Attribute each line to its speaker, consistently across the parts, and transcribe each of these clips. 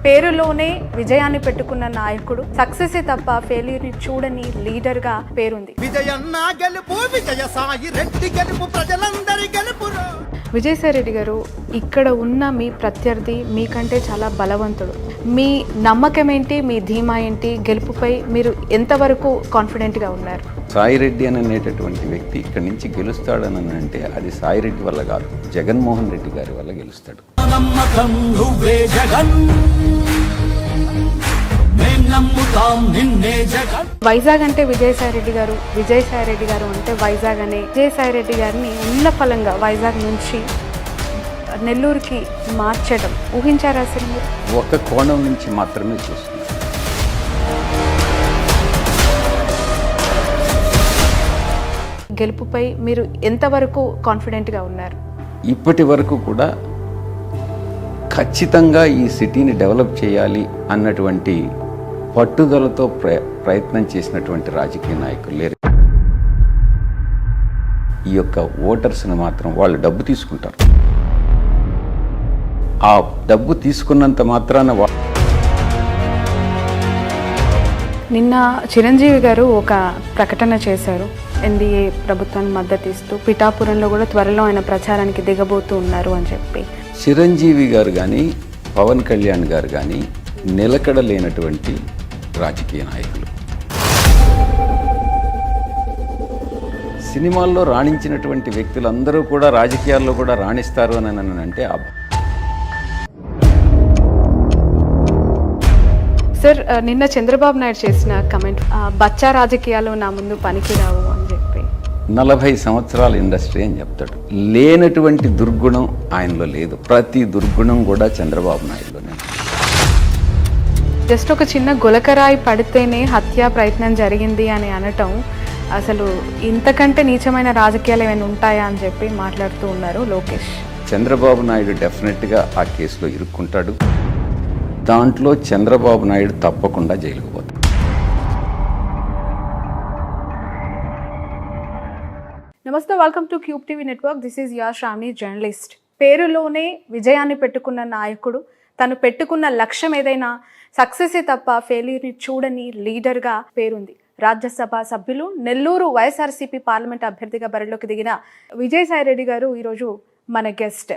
Speaker 1: పేరులోనే విజయాన్ని పెట్టుకున్న నాయకుడు, సక్సెస్ తప్ప ఫెయిల్యూర్ ని చూడని లీడర్ గా పేరుంది.
Speaker 2: విజయన్న గెలుపు, విజయ సాయి రెడ్డి గెలుపు, ప్రజలందరి గెలుపు.
Speaker 1: విజయసాయి రెడ్డి గారు, ఇక్కడ ఉన్న మీ ప్రత్యర్థి మీకంటే చాలా బలవంతుడు. మీ నమ్మకం ఏంటి, మీ ధీమా ఏంటి, గెలుపుపై మీరు ఎంతవరకు కాన్ఫిడెంట్గా ఉన్నారు?
Speaker 3: సాయిరెడ్డి అనేటటువంటి వ్యక్తి ఇక్కడి నుంచి గెలుస్తాడని అంటే అది సాయిరెడ్డి వల్ల కాదు, జగన్మోహన్ రెడ్డి గారి వల్ల గెలుస్తాడు.
Speaker 1: వైజాగ్ అంటే విజయసాయి రెడ్డి గారు, విజయసాయి రెడ్డి గారు అంటే వైజాగ్ అనే విజయసాయి రెడ్డి గారిని ఉన్న ఫలంగా వైజాగ్ నుంచి నెల్లూరుకి మార్చడం ఊహించారా అసలు మీరు?
Speaker 3: ఒక కోణం నుంచి మాత్రమే చూస్తున్నారు.
Speaker 1: గెలుపుపై మీరు ఎంతవరకు కాన్ఫిడెంట్గా ఉన్నారు?
Speaker 3: ఇప్పటి వరకు కూడా ఖచ్చితంగా ఈ సిటీని డెవలప్ చేయాలి అన్నటువంటి పట్టుదలతో ప్రయత్నం చేసినటువంటి రాజకీయ నాయకులు లేరు. ఈ యొక్క ఓటర్స్ని మాత్రం వాళ్ళు డబ్బు తీసుకుంటారు. ఆ డబ్బు తీసుకున్నంత మాత్రాన
Speaker 1: నిన్న చిరంజీవి గారు ఒక ప్రకటన చేశారు, ఎన్డీఏ ప్రభుత్వానికి మద్దతు ఇస్తూ పిఠాపురంలో కూడా త్వరలో ఆయన ప్రచారానికి దిగబోతూ ఉన్నారు అని చెప్పి.
Speaker 3: చిరంజీవి గారు కానీ పవన్ కళ్యాణ్ గారు కానీ నిలకడ లేనటువంటి రాజకీయ నాయకులు. సినిమాల్లో రాణించినటువంటి వ్యక్తులందరూ కూడా రాజకీయాల్లో కూడా రాణిస్తారు అని అంటే
Speaker 1: సార్, నిన్న చంద్రబాబు నాయుడు చేసిన కమెంట్, బచ్చా రాజకీయాలు నా ముందు పనికిరావు అని చెప్పి.
Speaker 3: 40 సంవత్సరాల ఇండస్ట్రీ అని చెప్తాడు. లేనటువంటి దుర్గుణం ఆయనలో లేదు. ప్రతి దుర్గుణం కూడా చంద్రబాబు నాయుడులోనే.
Speaker 1: జస్ట్ ఒక చిన్న గులకరాయి పడితేనే హత్యా ప్రయత్నం జరిగింది అని అనటం, అసలు ఇంతకంటే నీచమైన రాజకీయాలు ఏమైనా ఉంటాయా అని చెప్పి మాట్లాడుతూ ఉన్నారు లోకేష్.
Speaker 3: చంద్రబాబు నాయుడు డెఫినెట్గా ఆ కేసులో ఇరుక్కుంటాడు. దాంట్లో చంద్రబాబు నాయుడు తప్పకుండా జైలుకు పోతాడు.
Speaker 1: నమస్తే, welcome to cube TV network. This is your Shravani, journalist. పేరులోనే విజయాన్ని పెట్టుకున్న నాయకుడు, తను పెట్టుకున్న లక్ష్యం ఏదైనా సక్సెస్ తప్ప ఫెయిల్యూర్ని చూడని లీడర్గా పేరుంది. రాజ్యసభ సభ్యులు, నెల్లూరు వైఎస్ఆర్సీపీ పార్లమెంట్ అభ్యర్థిగా బరిలోకి దిగిన విజయసాయి రెడ్డి గారు ఈరోజు మన గెస్ట్.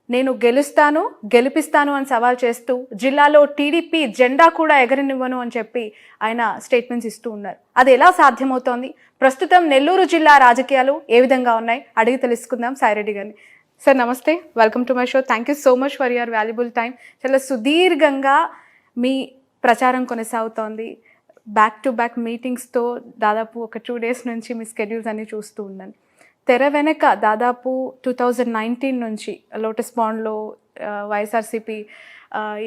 Speaker 1: నేను గెలుస్తాను, గెలిపిస్తాను అని సవాల్ చేస్తూ జిల్లాలో టీడీపీ జెండా కూడా ఎగరనివ్వను అని చెప్పి ఆయన స్టేట్మెంట్స్ ఇస్తూ ఉన్నారు. అది ఎలా సాధ్యమవుతోంది? ప్రస్తుతం నెల్లూరు జిల్లా రాజకీయాలు ఏ విధంగా ఉన్నాయి అడిగి తెలుసుకుందాం సాయిరెడ్డి గారిని. సార్ నమస్తే, welcome to my show. Thank you so much for your valuable time. చాలా సుదీర్ఘంగా మీ ప్రచారం కొనసాగుతోంది. బ్యాక్ టు బ్యాక్ మీటింగ్స్తో దాదాపు ఒక 2 days నుంచి మీ స్కెడ్యూల్స్ అన్ని చూస్తూ ఉన్నాను. తెర వెనక దాదాపు 2019 నుంచి లోటస్ పాండ్లో వైఎస్ఆర్సీపీ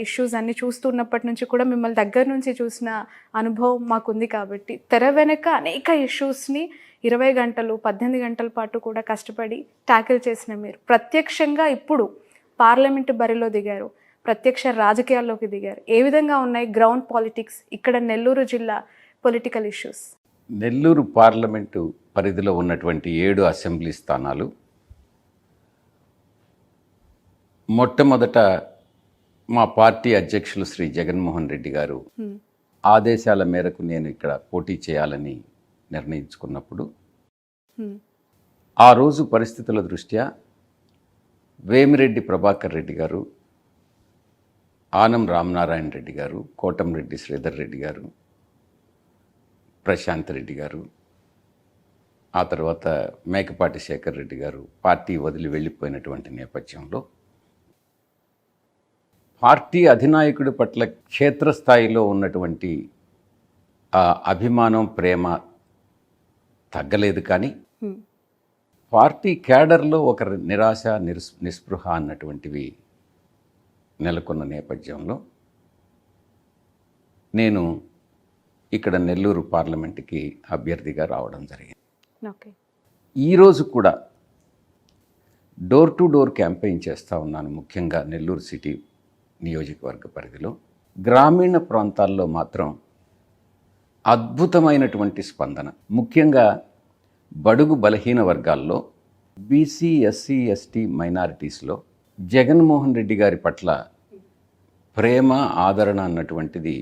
Speaker 1: ఇష్యూస్ అన్నీ చూస్తున్నప్పటి నుంచి కూడా మిమ్మల్ని దగ్గర నుంచి చూసిన అనుభవం మాకుంది. కాబట్టి తెర వెనక అనేక ఇష్యూస్ని 20 గంటలు 18 గంటల పాటు కూడా కష్టపడి ట్యాకిల్ చేసిన మీరు ప్రత్యక్షంగా ఇప్పుడు పార్లమెంటు బరిలో దిగారు, ప్రత్యక్ష రాజకీయాల్లోకి దిగారు. ఏ విధంగా ఉన్నాయి గ్రౌండ్ పాలిటిక్స్, ఇక్కడ నెల్లూరు జిల్లా పొలిటికల్ ఇష్యూస్?
Speaker 3: నెల్లూరు పార్లమెంటు పరిధిలో ఉన్నటువంటి 7 అసెంబ్లీ స్థానాలు, మొట్టమొదట మా పార్టీ అధ్యక్షులు శ్రీ జగన్మోహన్ రెడ్డి గారు ఆదేశాల మేరకు నేను ఇక్కడ పోటీ చేయాలని నిర్ణయించుకున్నప్పుడు ఆ రోజు పరిస్థితుల దృష్ట్యా వేమిరెడ్డి ప్రభాకర్ రెడ్డి గారు, ఆనం రామనారాయణ రెడ్డి గారు, కోటంరెడ్డి శ్రీధర్ రెడ్డి గారు, ప్రశాంత్ రెడ్డి గారు, ఆ తర్వాత మేకపాటి శేఖర్ రెడ్డి గారు పార్టీ వదిలి వెళ్ళిపోయినటువంటి నేపథ్యంలో పార్టీ అధినాయకుడి పట్ల క్షేత్రస్థాయిలో ఉన్నటువంటి అభిమానం, ప్రేమ తగ్గలేదు. కానీ పార్టీ క్యాడర్లో ఒక నిరాశ, నిస్పృహ అన్నటువంటివి నెలకొన్న నేపథ్యంలో నేను ఇక్కడ నెల్లూరు పార్లమెంటుకి అభ్యర్థిగా రావడం జరిగింది. ఈరోజు కూడా డోర్ టు డోర్ క్యాంపెయిన్ చేస్తూ ఉన్నాను. ముఖ్యంగా నెల్లూరు సిటీ నియోజకవర్గ పరిధిలో గ్రామీణ ప్రాంతాల్లో మాత్రం అద్భుతమైనటువంటి స్పందన. ముఖ్యంగా బడుగు బలహీన వర్గాల్లో, బీసీ, ఎస్సీ, ఎస్టీ, మైనారిటీస్లో జగన్మోహన్ రెడ్డి గారి పట్ల ప్రేమ ఆదరణ అన్నటువంటిది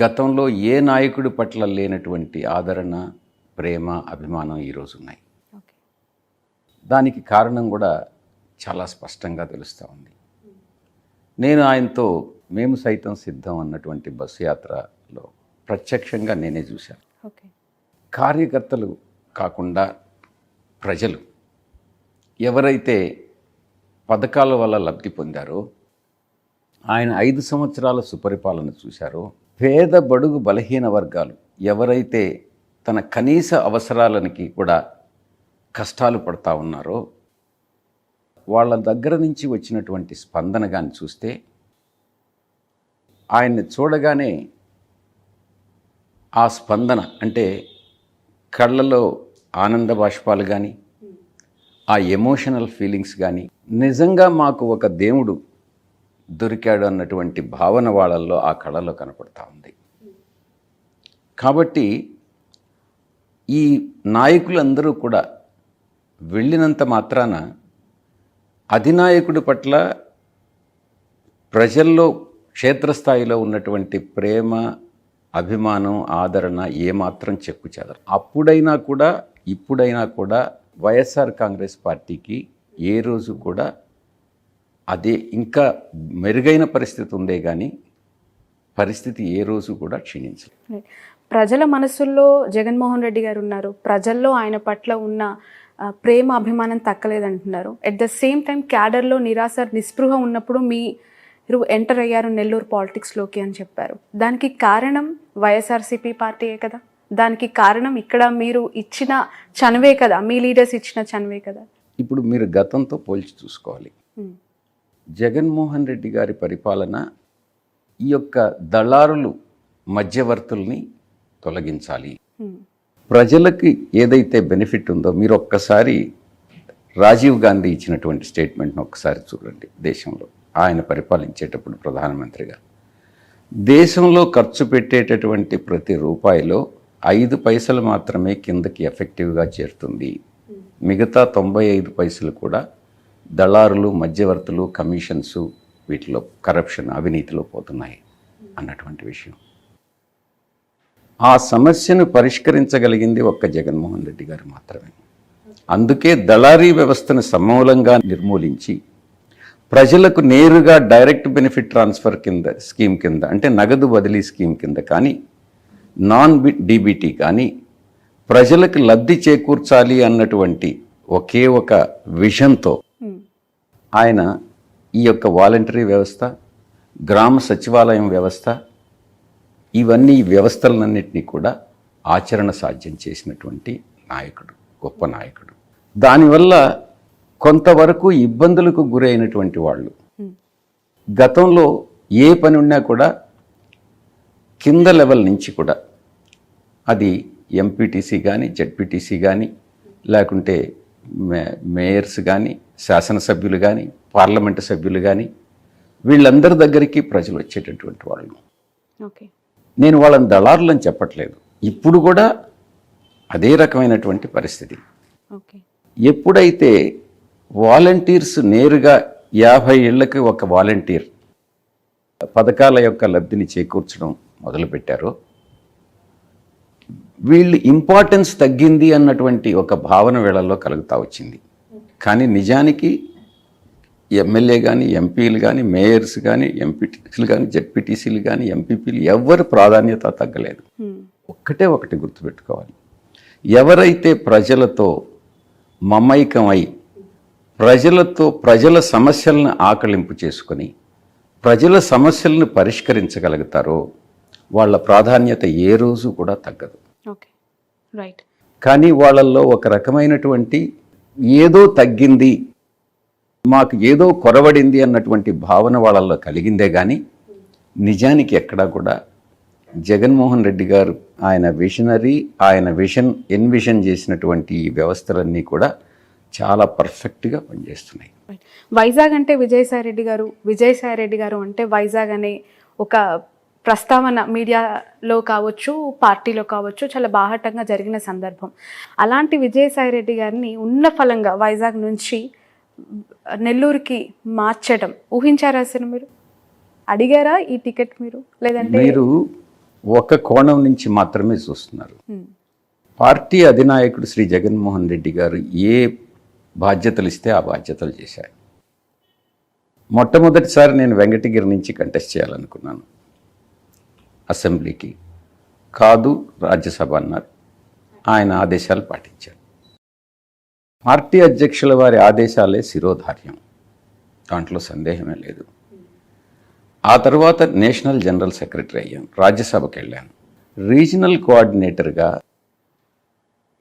Speaker 3: గతంలో ఏ నాయకుడి పట్ల లేనటువంటి ఆదరణ, ప్రేమ, అభిమానం ఈరోజు ఉన్నాయి.
Speaker 1: ఓకే.
Speaker 3: దానికి కారణం కూడా చాలా స్పష్టంగా తెలుస్తూ ఉంది. నేను ఆయనతో మేము సైతం సిద్ధం అన్నటువంటి బస్సు యాత్రలో ప్రత్యక్షంగా నేనే చూశాను.
Speaker 1: ఓకే.
Speaker 3: కార్యకర్తలు కాకుండా ప్రజలు ఎవరైతే పథకాల వల్ల లబ్ధి పొందారో, ఆయన 5 సంవత్సరాల సుపరిపాలన చూశారో, పేద బడుగు బలహీన వర్గాలు ఎవరైతే తన కనీస అవసరాలకి కూడా కష్టాలు పడతా ఉన్నారో, వాళ్ళ దగ్గర నుంచి వచ్చినటువంటి స్పందన కానీ చూస్తే, ఆయన్ని చూడగానే ఆ స్పందన అంటే కళ్ళలో ఆనంద బాష్పాలు కానీ, ఆ ఎమోషనల్ ఫీలింగ్స్ కానీ, నిజంగా మాకు ఒక దేవుడు దొరికాడు అన్నటువంటి భావన వాళ్ళల్లో ఆ కళలో కనపడతా ఉంది. కాబట్టి ఈ నాయకులందరూ కూడా వెళ్ళినంత మాత్రాన అధినాయకుడి పట్ల ప్రజల్లో క్షేత్రస్థాయిలో ఉన్నటువంటి ప్రేమ, అభిమానం, ఆదరణ ఏమాత్రం చెక్కు చెదరు. అప్పుడైనా కూడా ఇప్పుడైనా కూడా వైఎస్ఆర్ కాంగ్రెస్ పార్టీకి ఏ రోజు కూడా అదే ఇంకా మెరుగైన పరిస్థితి ఉందే కానీ పరిస్థితి ఏ రోజు కూడా క్షీణించలేదు.
Speaker 1: ప్రజల మనసుల్లో జగన్మోహన్ రెడ్డి గారు ఉన్నారు, ప్రజల్లో ఆయన పట్ల ఉన్న ప్రేమ అభిమానం తక్కలేదంటున్నారు. ఎట్ ద సేమ్ టైం క్యాడర్లో నిరాశ నిస్పృహ ఉన్నప్పుడు మీరు ఎంటర్ అయ్యారు నెల్లూరు పాలిటిక్స్లోకి అని చెప్పారు. దానికి కారణం వైఎస్ఆర్సీపీ పార్టీయే కదా, దానికి కారణం ఇక్కడ మీరు ఇచ్చిన చనువే కదా, మీ లీడర్స్ ఇచ్చిన చనువే కదా.
Speaker 3: ఇప్పుడు మీరు గతంతో పోల్చి చూసుకోవాలి. జగన్మోహన్ రెడ్డి గారి పరిపాలన ఈ యొక్క దళారులు, మధ్యవర్తుల్ని తొలగించాలి, ప్రజలకి ఏదైతే బెనిఫిట్ ఉందో, మీరు ఒక్కసారి రాజీవ్ గాంధీ ఇచ్చినటువంటి స్టేట్మెంట్ను ఒక్కసారి చూడండి. దేశంలో ఆయన పరిపాలించేటప్పుడు ప్రధానమంత్రిగా దేశంలో ఖర్చు పెట్టేటటువంటి ప్రతి రూపాయిలో 5 పైసలు మాత్రమే కిందకి ఎఫెక్టివ్గా చేరుతుంది, మిగతా 95 పైసలు కూడా దళారులు, మధ్యవర్తులు, కమిషన్స్, వీటిలో కరప్షన్, అవినీతిలో పోతున్నాయి అన్నటువంటి విషయం. ఆ సమస్యను పరిష్కరించగలిగింది ఒక్క జగన్మోహన్ రెడ్డి గారు మాత్రమే. అందుకే దళారీ వ్యవస్థను సమూలంగా నిర్మూలించి ప్రజలకు నేరుగా డైరెక్ట్ బెనిఫిట్ ట్రాన్స్ఫర్ కింద స్కీమ్ కింద, అంటే నగదు బదిలీ స్కీమ్ కింద కానీ, నాన్ డీబీటీ కానీ ప్రజలకు లబ్ధి చేకూర్చాలి అన్నటువంటి ఒకే ఒక విజన్తో ఆయన ఈ యొక్క వాలంటరీ వ్యవస్థ, గ్రామ సచివాలయం వ్యవస్థ, ఇవన్నీ వ్యవస్థలన్నింటినీ కూడా ఆచరణ సాధ్యం చేసినటువంటి నాయకుడు, గొప్ప నాయకుడు. దానివల్ల కొంతవరకు ఇబ్బందులకు గురైనటువంటి వాళ్ళు గతంలో ఏ పని ఉన్నా కూడా కింద లెవెల్ నుంచి కూడా, అది ఎంపీటీసీ కానీ, జెడ్పీటీసీ కానీ, లేకుంటే మేయర్స్ కానీ, శాసనసభ్యులు కానీ, పార్లమెంటు సభ్యులు కానీ, వీళ్ళందరి దగ్గరికి ప్రజలు వచ్చేటటువంటి వాళ్ళు.
Speaker 1: ఓకే.
Speaker 3: నేను వాళ్ళని దళారులని చెప్పట్లేదు, ఇప్పుడు కూడా అదే రకమైనటువంటి పరిస్థితి.
Speaker 1: ఓకే.
Speaker 3: ఎప్పుడైతే వాలంటీర్స్ నేరుగా 50 ఏళ్లకి ఒక వాలంటీర్ పథకాల యొక్క లబ్ధిని చేకూర్చడం మొదలుపెట్టారో, వీళ్ళు ఇంపార్టెన్స్ తగ్గింది అన్నటువంటి ఒక భావన వీళ్ళల్లో కలుగుతూ వచ్చింది. కానీ నిజానికి ఎమ్మెల్యే కానీ, ఎంపీలు కానీ, మేయర్స్ కానీ, ఎంపీటీసీలు కానీ, జెడ్పీటీసీలు కానీ, ఎంపీపీలు ఎవరి ప్రాధాన్యత తగ్గలేదు. ఒకటి గుర్తుపెట్టుకోవాలి, ఎవరైతే ప్రజలతో మమైకమై ప్రజల సమస్యలను ఆకలింపు చేసుకొని ప్రజల సమస్యలను పరిష్కరించగలుగుతారో వాళ్ళ ప్రాధాన్యత ఏ రోజు కూడా తగ్గదు.
Speaker 1: Okay, right.
Speaker 3: కానీ వాళ్ళల్లో ఒక రకమైనటువంటి ఏదో తగ్గింది, మాకు ఏదో కొరవడింది అన్నటువంటి భావన వాళ్ళల్లో కలిగిందే కానీ నిజానికి ఎక్కడా కూడా జగన్మోహన్ రెడ్డి గారు ఆయన విజనరీ, ఆయన ఎన్విజన్ చేసినటువంటి ఈ వ్యవస్థలన్నీ కూడా చాలా పర్ఫెక్ట్గా పనిచేస్తున్నాయి.
Speaker 1: వైజాగ్ అంటే విజయసాయి రెడ్డి గారు అంటే వైజాగ్ అనే ఒక ప్రస్తావన మీడియాలో కావచ్చు, పార్టీలో కావచ్చు, చాలా బాహాటంగా జరిగిన సందర్భం. అలాంటి విజయసాయి రెడ్డి గారిని ఉన్న ఫలంగా వైజాగ్ నుంచి నెల్లూరుకి మార్చడం ఊహించారా అసలు మీరు? అడిగారా ఈ టికెట్ మీరు, లేదంటే
Speaker 3: మీరు ఒక కోణం నుంచి మాత్రమే చూస్తున్నారు. పార్టీ అధినాయకుడు శ్రీ జగన్మోహన్ రెడ్డి గారు ఏ బాధ్యతలు ఇస్తే ఆ బాధ్యతలు చేశారు. మొట్టమొదటిసారి నేను వెంకటగిరి నుంచి కంటెస్ట్ చేయాలనుకున్నాను అసెంబ్లీకి. కాదు, రాజ్యసభ అన్నారు. ఆయన ఆదేశాలు పాటించారు. పార్టీ అధ్యక్షుల వారి ఆదేశాలే శిరోధార్యం, దాంట్లో సందేహమే లేదు. ఆ తర్వాత నేషనల్ జనరల్ సెక్రటరీ అయ్యాను, రాజ్యసభకి వెళ్ళాను. రీజనల్ కోఆర్డినేటర్గా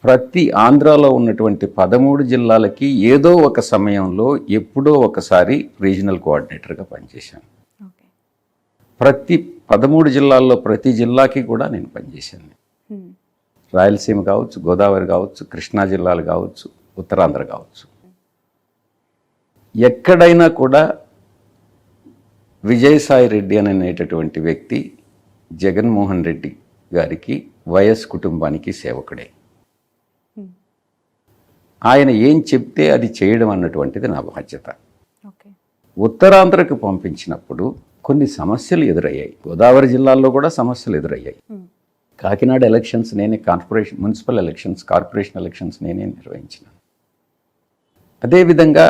Speaker 3: ప్రతి ఆంధ్రాలో ఉన్నటువంటి 13 జిల్లాలకి ఏదో ఒక సమయంలో ఎప్పుడో ఒకసారి రీజనల్ కోఆర్డినేటర్గా పనిచేశాను. ప్రతి 13 జిల్లాల్లో ప్రతి జిల్లాకి కూడా నేను పనిచేశాను. రాయలసీమ కావచ్చు, గోదావరి కావచ్చు, కృష్ణా జిల్లాలు కావచ్చు, ఉత్తరాంధ్ర కావచ్చు. ఎక్కడైనా కూడా విజయసాయి రెడ్డి అనేటటువంటి వ్యక్తి జగన్మోహన్ రెడ్డి గారికి, వైఎస్ కుటుంబానికి సేవకుడే. ఆయన ఏం చెప్తే అది చేయడం అన్నటువంటిది నా బాధ్యత. ఉత్తరాంధ్రకు పంపించినప్పుడు కొన్ని సమస్యలు ఎదురయ్యాయి. గోదావరి జిల్లాల్లో కూడా సమస్యలు ఎదురయ్యాయి. కాకినాడ ఎలక్షన్స్ నేనే, మున్సిపల్ ఎలక్షన్స్, కార్పొరేషన్ ఎలక్షన్స్ నేనే నిర్వహించినాను. అదేవిధంగా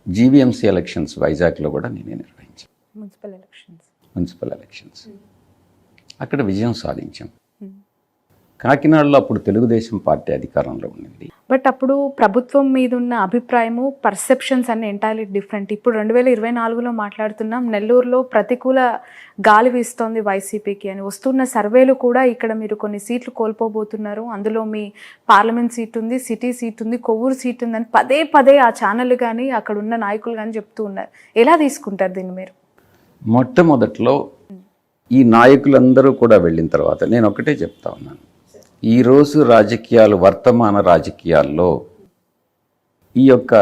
Speaker 3: జీవీఎంసీ ఎలక్షన్స్ వైజాగ్లో కూడా నేనే నిర్వహించాను. మున్సిపల్ ఎలక్షన్స్ అక్కడ విజయం సాధించాం. కాకినాడలో అప్పుడు తెలుగుదేశం పార్టీ అధికారంలో ఉండింది.
Speaker 1: బట్ అప్పుడు ప్రభుత్వం మీద ఉన్న అభిప్రాయము, పర్సెప్షన్స్ అన్ని ఎంటైర్లీ డిఫరెంట్. ఇప్పుడు 2024లో మాట్లాడుతున్నాం, నెల్లూరులో ప్రతికూల గాలి వీస్తోంది వైసీపీకి అని వస్తున్న సర్వేలు కూడా ఇక్కడ మీరు కొన్ని సీట్లు కోల్పోబోతున్నారు, అందులో మీ పార్లమెంట్ సీట్ ఉంది, సిటీ సీట్ ఉంది, కొవ్వూరు సీట్ ఉందని పదే పదే ఆ ఛానల్ కానీ అక్కడ ఉన్న నాయకులు కానీ చెప్తూ ఉన్నారు. ఎలా తీసుకుంటారు దీన్ని మీరు?
Speaker 3: మొట్టమొదట్లో ఈ నాయకులందరూ కూడా వెళ్ళిన తర్వాత నేను ఒకటే చెప్తా ఉన్నాను, ఈరోజు రాజకీయాలు, వర్తమాన రాజకీయాల్లో ఈ యొక్క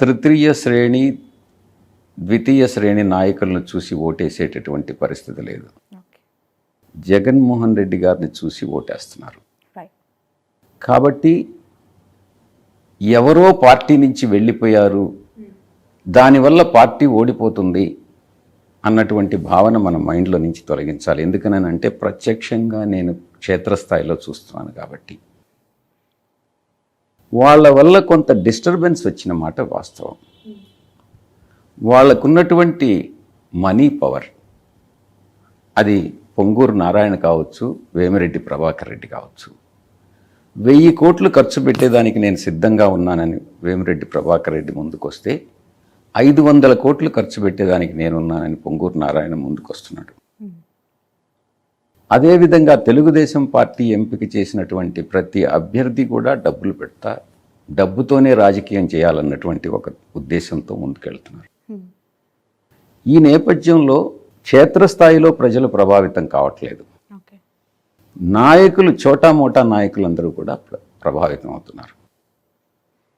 Speaker 3: తృతీయ శ్రేణి, ద్వితీయ శ్రేణి నాయకులను చూసి ఓటేసేటటువంటి పరిస్థితి లేదు. జగన్మోహన్ రెడ్డి గారిని చూసి ఓటేస్తున్నారు. కాబట్టి ఎవరో పార్టీ నుంచి వెళ్ళిపోయారు, దానివల్ల పార్టీ ఓడిపోతుంది అన్నటువంటి భావన మన మైండ్లో నుంచి తొలగించాలి. ఎందుకనంటే ప్రత్యక్షంగా నేను క్షేత్రస్థాయిలో చూస్తున్నాను కాబట్టి. వాళ్ళ వల్ల కొంత డిస్టర్బెన్స్ వచ్చిన మాట వాస్తవం. వాళ్ళకున్నటువంటి మనీ పవర్, అది పొంగూరు నారాయణ కావచ్చు, వేమిరెడ్డి ప్రభాకర్ రెడ్డి కావచ్చు. 1000 కోట్లు ఖర్చు పెట్టేదానికి నేను సిద్ధంగా ఉన్నానని వేమిరెడ్డి ప్రభాకర్ రెడ్డి ముందుకొస్తే 500 కోట్లు ఖర్చు పెట్టేదానికి నేనున్నానని పొంగూరు నారాయణ ముందుకొస్తున్నాడు. అదేవిధంగా తెలుగుదేశం పార్టీ ఎంపిక చేసినటువంటి ప్రతి అభ్యర్థి కూడా డబ్బులు పెడతా, డబ్బుతోనే రాజకీయం చేయాలన్నటువంటి ఒక ఉద్దేశంతో ముందుకెళ్తున్నారు. ఈ నేపథ్యంలో క్షేత్రస్థాయిలో ప్రజలు ప్రభావితం కావట్లేదు. నాయకులు, చోటామోటా నాయకులందరూ కూడా ప్రభావితం అవుతున్నారు.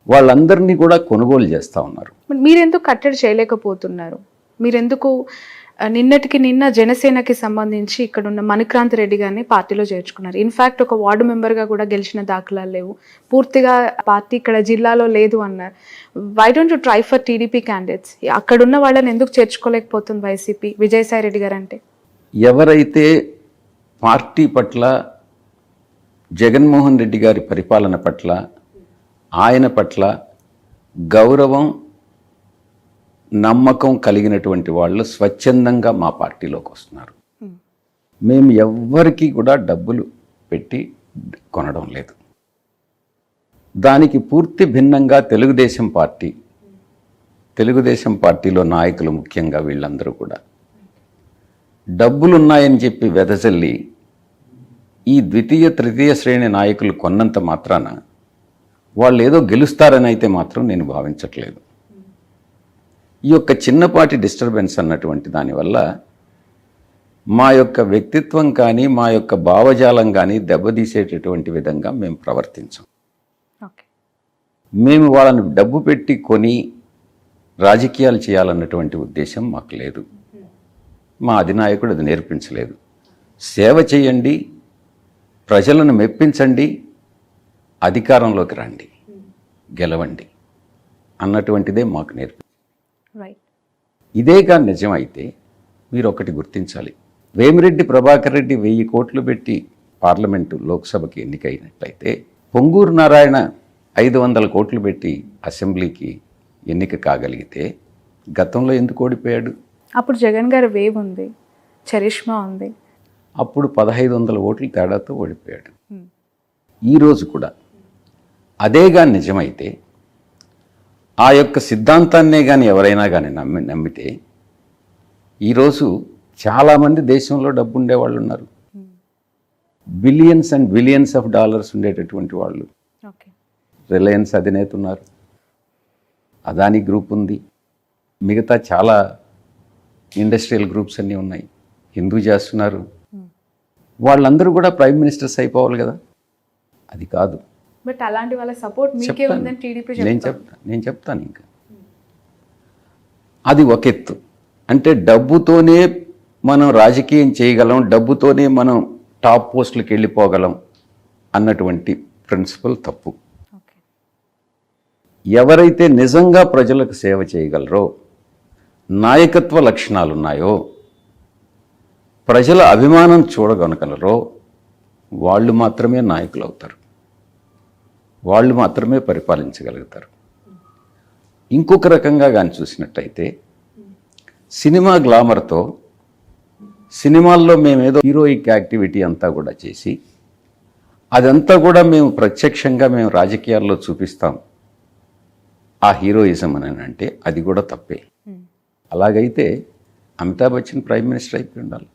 Speaker 3: వాళ్ళందరినీ కూడా కొనుగోలు చేస్తూ ఉన్నారు.
Speaker 1: మీరెందుకు కట్టడి చేయలేకపోతున్నారు? మీరెందుకు నిన్నటికి నిన్న జనసేనకి సంబంధించి ఇక్కడ ఉన్న మణిక్రాంత్ రెడ్డి గారిని పార్టీలో చేర్చుకున్నారు? ఇన్ఫ్యాక్ట్ ఒక వార్డు మెంబర్గా కూడా గెలిచిన దాఖలాలు లేవు, పూర్తిగా పార్టీ ఇక్కడ జిల్లాలో లేదు అన్నారు. Why don't you try for TDP candidates? అక్కడున్న వాళ్ళని ఎందుకు చేర్చుకోలేకపోతుంది వైసీపీ, విజయసాయి రెడ్డి గారు అంటే?
Speaker 3: ఎవరైతే పార్టీ పట్ల, జగన్మోహన్ రెడ్డి గారి పరిపాలన పట్ల, ఆయన పట్ల గౌరవం, నమ్మకం కలిగినటువంటి వాళ్ళు స్వచ్ఛందంగా మా పార్టీలోకి వస్తున్నారు. మేము ఎవ్వరికీ కూడా డబ్బులు పెట్టి కొనడం లేదు. దానికి పూర్తి భిన్నంగా తెలుగుదేశం పార్టీలో నాయకులు, ముఖ్యంగా వీళ్ళందరూ కూడా డబ్బులున్నాయని చెప్పి వెదజల్లి ఈ ద్వితీయ, తృతీయ శ్రేణి నాయకులు కొన్నంత మాత్రాన వాళ్ళు ఏదో గెలుస్తారని అయితే మాత్రం నేను భావించట్లేదు. ఈ యొక్క చిన్నపాటి డిస్టర్బెన్స్ అన్నటువంటి దానివల్ల మా యొక్క వ్యక్తిత్వం కానీ, మా యొక్క భావజాలం కానీ దెబ్బతీసేటటువంటి విధంగా మేము ప్రవర్తించాం. మేము వాళ్ళని డబ్బు పెట్టి కొని రాజకీయాలు చేయాలన్నటువంటి ఉద్దేశం మాకు లేదు. మా అధినాయకుడు అది నేర్పించలేదు. సేవ చేయండి, ప్రజలను మెప్పించండి, అధికారంలోకి రండి, గెలవండి అన్నటువంటిదే మాకు నేర్పి. ఇదే కానీ నిజమైతే మీరు ఒకటి గుర్తించాలి. వేమిరెడ్డి ప్రభాకర్ రెడ్డి 1000 కోట్లు పెట్టి పార్లమెంటు లోక్సభకి ఎన్నికైనట్లయితే పొంగూరు నారాయణ 500 కోట్లు పెట్టి అసెంబ్లీకి ఎన్నిక కాగలిగితే గతంలో ఎందుకు ఓడిపోయాడు?
Speaker 1: అప్పుడు జగన్ గారి వేవ్ ఉంది, చరిష్మా ఉంది.
Speaker 3: అప్పుడు 1500 ఓట్ల తేడాతో ఓడిపోయాడు. ఈరోజు కూడా అదేగా నిజమైతే, ఆ యొక్క సిద్ధాంతాన్నే కానీ ఎవరైనా కానీ నమ్మితే ఈరోజు చాలామంది దేశంలో డబ్బు ఉండేవాళ్ళు ఉన్నారు. Billions and billions of dollars ఉండేటటువంటి వాళ్ళు.
Speaker 1: ఓకే.
Speaker 3: రిలయన్స్ అధినేత ఉన్నారు, అదానీ గ్రూప్ ఉంది, మిగతా చాలా ఇండస్ట్రియల్ గ్రూప్స్ అన్నీ ఉన్నాయి, హిందూ చేస్తున్నారు. వాళ్ళందరూ కూడా ప్రైమ్ మినిస్టర్స్ అయిపోవాలి కదా. అది కాదు.
Speaker 1: బట్ అలాంటి వాళ్ళ సపోర్ట్ మీకే ఉందని టీడీపీ
Speaker 3: నేను చెప్తాను ఇంకా. అది ఒక ఎత్తు. అంటే డబ్బుతోనే మనం రాజకీయం చేయగలం, డబ్బుతోనే మనం టాప్ పోస్టులకు వెళ్ళిపోగలం అన్నటువంటి ప్రిన్సిపల్ తప్పు. ఎవరైతే నిజంగా ప్రజలకు సేవ చేయగలరో, నాయకత్వ లక్షణాలు ఉన్నాయో, ప్రజల అభిమానం చూడగలరో వాళ్ళు మాత్రమే నాయకులు అవుతారు, వాళ్ళు మాత్రమే పరిపాలించగలుగుతారు. ఇంకొక రకంగా కానీ చూసినట్టయితే, సినిమా గ్లామర్తో సినిమాల్లో మేమేదో హీరోయిక్ యాక్టివిటీ అంతా కూడా చేసి అదంతా కూడా మేము ప్రత్యక్షంగా మేము రాజకీయాల్లో చూపిస్తాం ఆ హీరోయిజం అని అంటే అది కూడా తప్పే. అలాగైతే అమితాబ్ బచ్చన్ ప్రైమ్ మినిస్టర్ అయిపోయి ఉండాలి,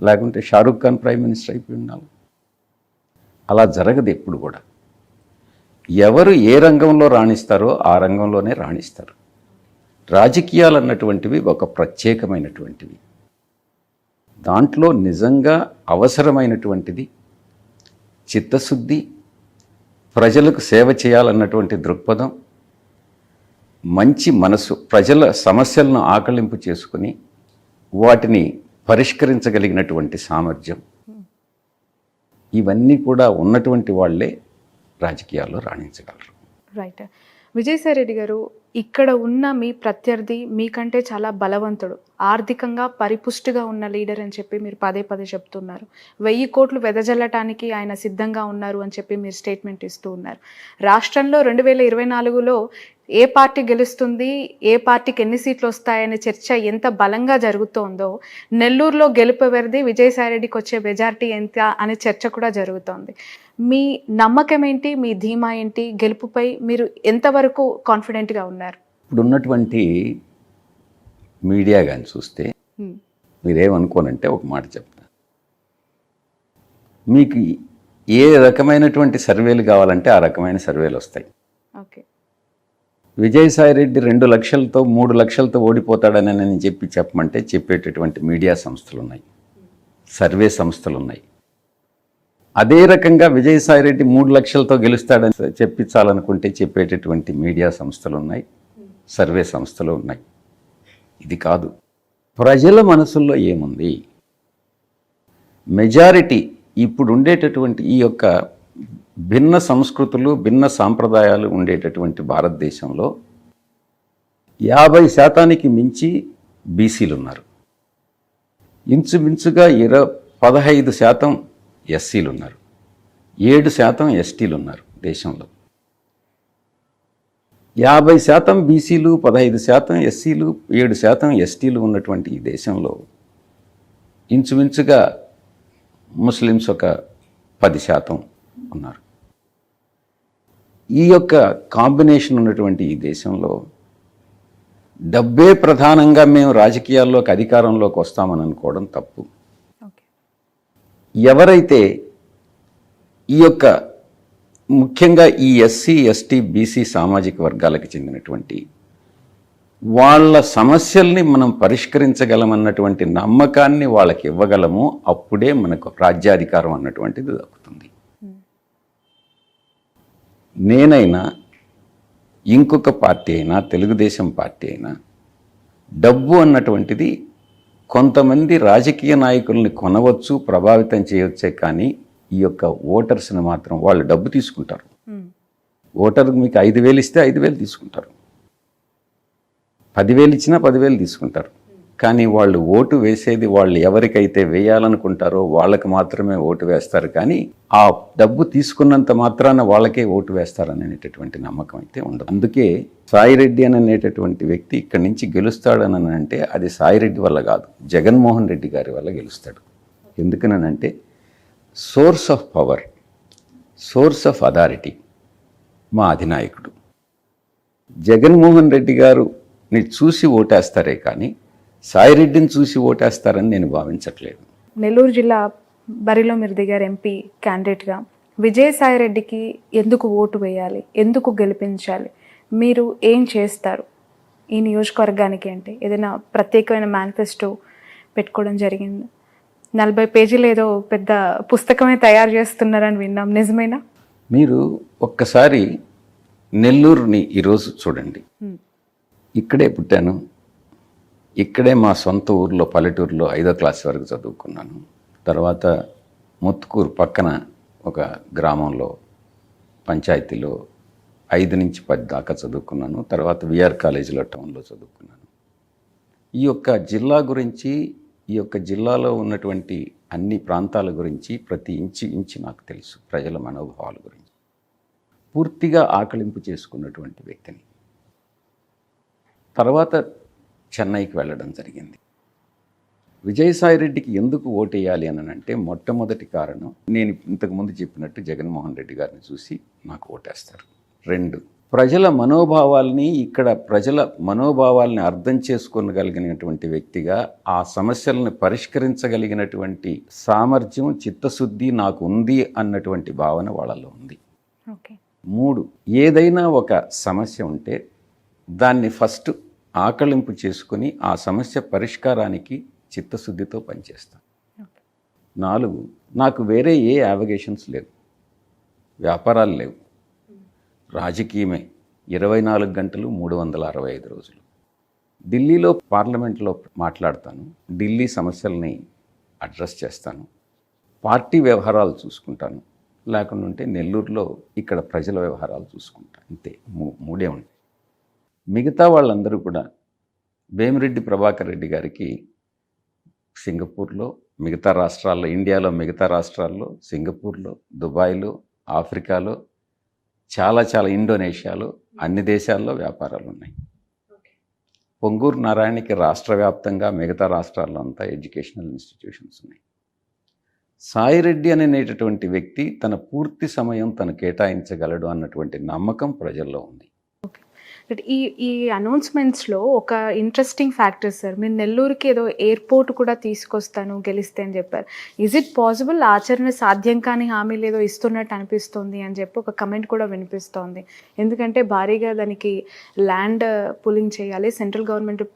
Speaker 3: లేకుంటే షారూక్ ఖాన్ ప్రైమ్ మినిస్టర్ అయిపోయి ఉండాలి. అలా జరగదు ఎప్పుడు కూడా. ఎవరు ఏ రంగంలో రాణిస్తారో ఆ రంగంలోనే రాణిస్తారు. రాజకీయాలు అన్నటువంటివి ఒక ప్రత్యేకమైనటువంటివి. దాంట్లో నిజంగా అవసరమైనటువంటిది చిత్తశుద్ధి, ప్రజలకు సేవ చేయాలన్నటువంటి దృక్పథం, మంచి మనసు, ప్రజల సమస్యలను ఆకలింపు చేసుకుని వాటిని పరిష్కరించగలిగినటువంటి సామర్థ్యం, ఇవన్నీ కూడా ఉన్నటువంటి వాళ్ళే రాజకీయాల్లో రాణించగలరు.
Speaker 1: రైట్. విజయసాయి రెడ్డి గారు, ఇక్కడ ఉన్న మీ ప్రత్యర్థి మీకంటే చాలా బలవంతుడు, ఆర్థికంగా పరిపుష్టిగా ఉన్న లీడర్ అని చెప్పి మీరు పదే పదే చెప్తున్నారు. 1000 కోట్లు వెదజల్లటానికి ఆయన సిద్ధంగా ఉన్నారు అని చెప్పి మీరు స్టేట్మెంట్ ఇస్తూ ఉన్నారు. రాష్ట్రంలో 2024లో ఏ పార్టీ గెలుస్తుంది, ఏ పార్టీకి ఎన్ని సీట్లు వస్తాయనే చర్చ ఎంత బలంగా జరుగుతోందో, నెల్లూరులో గెలుపు ఎవరిది, విజయసాయి రెడ్డికి వచ్చే మెజారిటీ ఎంత అనే చర్చ కూడా జరుగుతోంది. మీ నమ్మకం ఏంటి, మీ ధీమా ఏంటి, గెలుపుపై మీరు ఎంతవరకు కాన్ఫిడెంట్గా ఉన్నారు?
Speaker 3: ఇప్పుడు ఉన్నటువంటి మీడియా కానీ చూస్తే మీరేమనుకోనంటే ఒక మాట చెప్తా. మీకు ఏ రకమైనటువంటి సర్వేలు కావాలంటే ఆ రకమైన సర్వేలు వస్తాయి.
Speaker 1: ఓకే.
Speaker 3: విజయసాయి రెడ్డి 2 లక్షలతో 3 లక్షలతో ఓడిపోతాడని నేను చెప్పమంటే చెప్పేటటువంటి మీడియా సంస్థలు ఉన్నాయి, సర్వే సంస్థలు ఉన్నాయి. అదే రకంగా విజయసాయి రెడ్డి 3 లక్షలతో గెలుస్తాడని చెప్పించాలనుకుంటే చెప్పేటటువంటి మీడియా సంస్థలు ఉన్నాయి, సర్వే సంస్థలు ఉన్నాయి. ఇది కాదు. ప్రజల మనసుల్లో ఏముంది, మెజారిటీ ఇప్పుడు ఉండేటటువంటి ఈ యొక్క భిన్న సంస్కృతులు, భిన్న సాంప్రదాయాలు ఉండేటటువంటి భారతదేశంలో 50% మించి బీసీలు ఉన్నారు. ఇంచుమించుగా 15% ఎస్సీలు ఉన్నారు, 7% ఎస్టీలు ఉన్నారు దేశంలో. 50% బీసీలు, 15% ఎస్సీలు, 7% ఎస్టీలు ఉన్నటువంటి ఈ దేశంలో ఇంచుమించుగా ముస్లిమ్స్ ఒక 10% ఉన్నారు. ఈ యొక్క కాంబినేషన్ ఉన్నటువంటి ఈ దేశంలో డబ్బే ప్రధానంగా మేము రాజకీయాల్లోకి అధికారంలోకి వస్తామని అనుకోవడం తప్పు. ఎవరైతే ఈ యొక్క ముఖ్యంగా ఈ ఎస్సీ, ఎస్టీ, బీసీ సామాజిక వర్గాలకు చెందినటువంటి వాళ్ళ సమస్యల్ని మనం పరిష్కరించగలమన్నటువంటి నమ్మకాన్ని వాళ్ళకి ఇవ్వగలము, అప్పుడే మనకు రాజ్యాధికారం అన్నటువంటిది దక్కుతుంది. నేనైనా, ఇంకొక పార్టీ అయినా, తెలుగుదేశం పార్టీ అయినా, డబ్బు అన్నటువంటిది కొంతమంది రాజకీయ నాయకుల్ని కొనవచ్చు, ప్రభావితం చేయవచ్చే, కానీ ఈ యొక్క ఓటర్స్ని మాత్రం వాళ్ళు డబ్బు తీసుకుంటారు. ఓటర్కి మీకు 5,000 ఇస్తే 5,000 తీసుకుంటారు, 10,000 ఇచ్చినా 10,000 తీసుకుంటారు. కానీ వాళ్ళు ఓటు వేసేది వాళ్ళు ఎవరికైతే వేయాలనుకుంటారో వాళ్ళకి మాత్రమే ఓటు వేస్తారు, కానీ ఆ డబ్బు తీసుకున్నంత మాత్రాన వాళ్ళకే ఓటు వేస్తారనేటటువంటి నమ్మకం అయితే ఉండదు. అందుకే సాయిరెడ్డి అనేటటువంటి వ్యక్తి ఇక్కడి నుంచి గెలుస్తాడని అంటే అది సాయిరెడ్డి వల్ల కాదు, జగన్మోహన్ రెడ్డి గారి వల్ల గెలుస్తాడు. ఎందుకనంటే source of power, source of authority మా అధినాయకుడు జగన్మోహన్ రెడ్డి గారుని చూసి ఓటేస్తారే కానీ సాయిరెడ్డిని చూసి ఓటేస్తారని నేను భావించట్లేదు.
Speaker 1: నెల్లూరు జిల్లా బరిలో మీరు దిగారు ఎంపీ క్యాండిడేట్గా. విజయసాయిరెడ్డికి ఎందుకు ఓటు వేయాలి, ఎందుకు గెలిపించాలి, మీరు ఏం చేస్తారు ఈ నియోజకవర్గానికి అంటే ఏదైనా ప్రత్యేకమైన మేనిఫెస్టో పెట్టుకోవడం జరిగింది? 40 పేజీలు ఏదో పెద్ద పుస్తకమే తయారు చేస్తున్నారని విన్నాం, నిజమేనా?
Speaker 3: మీరు ఒక్కసారి నెల్లూరుని ఈరోజు చూడండి. ఇక్కడే పుట్టాను, ఇక్కడే మా సొంత ఊర్లో పల్లెటూరులో 5వ క్లాస్ వరకు చదువుకున్నాను. తర్వాత ముత్తుకూరు పక్కన ఒక గ్రామంలో పంచాయతీలో 5 నుంచి 10 దాకా చదువుకున్నాను. తర్వాత విఆర్ కాలేజీలో టౌన్లో చదువుకున్నాను. ఈ యొక్క జిల్లా గురించి, ఈ యొక్క జిల్లాలో ఉన్నటువంటి అన్ని ప్రాంతాల గురించి ప్రతి ఇంచి నాకు తెలుసు. ప్రజల మనోభావాల గురించి పూర్తిగా ఆకలింపు చేసుకున్నటువంటి వ్యక్తిని. తర్వాత చెన్నైకి వెళ్ళడం జరిగింది. విజయసాయిరెడ్డికి ఎందుకు ఓటేయాలి అని అంటే మొట్టమొదటి కారణం, నేను ఇంతకుముందు చెప్పినట్టు జగన్మోహన్ రెడ్డి గారిని చూసి నాకు ఓటేస్తారు. 2, ప్రజల మనోభావాల్ని, ఇక్కడ ప్రజల మనోభావాల్ని అర్థం చేసుకోగలిగినటువంటి వ్యక్తిగా ఆ సమస్యలను పరిష్కరించగలిగినటువంటి సామర్థ్యం, చిత్తశుద్ధి నాకు ఉంది అన్నటువంటి భావన వాళ్ళలో ఉంది. 3, ఏదైనా ఒక సమస్య ఉంటే దాన్ని ఫస్ట్ ఆకలింపు చేసుకుని ఆ సమస్య పరిష్కారానికి చిత్తశుద్ధితో పనిచేస్తాను. 4, నాకు వేరే ఏ యావిగేషన్స్ లేవు, వ్యాపారాలు లేవు, రాజకీయమే 24 గంటలు 365 రోజులు. ఢిల్లీలో పార్లమెంట్లో మాట్లాడతాను, ఢిల్లీ సమస్యల్ని అడ్రస్ చేస్తాను, పార్టీ వ్యవహారాలు చూసుకుంటాను, లేకుండా ఉంటే నెల్లూరులో ఇక్కడ ప్రజల వ్యవహారాలు చూసుకుంటాను. అంతే, 3 ఉంటాయి. మిగతా వాళ్ళందరూ కూడా వేమిరెడ్డి ప్రభాకర్ రెడ్డి గారికి సింగపూర్లో, మిగతా రాష్ట్రాల్లో, ఇండియాలో మిగతా రాష్ట్రాల్లో, సింగపూర్లో, దుబాయ్లో, ఆఫ్రికాలో, చాలా ఇండోనేషియాలో, అన్ని దేశాల్లో వ్యాపారాలు ఉన్నాయి. పొంగూరు నారాయణకి రాష్ట్ర వ్యాప్తంగా మిగతా రాష్ట్రాల్లో అంతా ఎడ్యుకేషనల్ ఇన్స్టిట్యూషన్స్ ఉన్నాయి. సాయిరెడ్డి అనేటటువంటి వ్యక్తి తన పూర్తి సమయం తను కేటాయించగలడు అన్నటువంటి నమ్మకం ప్రజల్లో ఉంది.
Speaker 1: ఈ అనౌన్స్మెంట్స్లో ఒక ఇంట్రెస్టింగ్ ఫ్యాక్టర్ సార్, మీరు నెల్లూరుకి ఏదో ఎయిర్పోర్ట్ కూడా తీసుకొస్తాను గెలిస్తే అని చెప్పారు. Is it possible? ఆచరణ సాధ్యం కాని హామీలు ఏదో ఇస్తున్నట్టు అనిపిస్తుంది అని చెప్పి ఒక కమెంట్ కూడా వినిపిస్తోంది. ఎందుకంటే భారీగా దానికి ల్యాండ్ పులింగ్ చేయాలి, సెంట్రల్ గవర్నమెంట్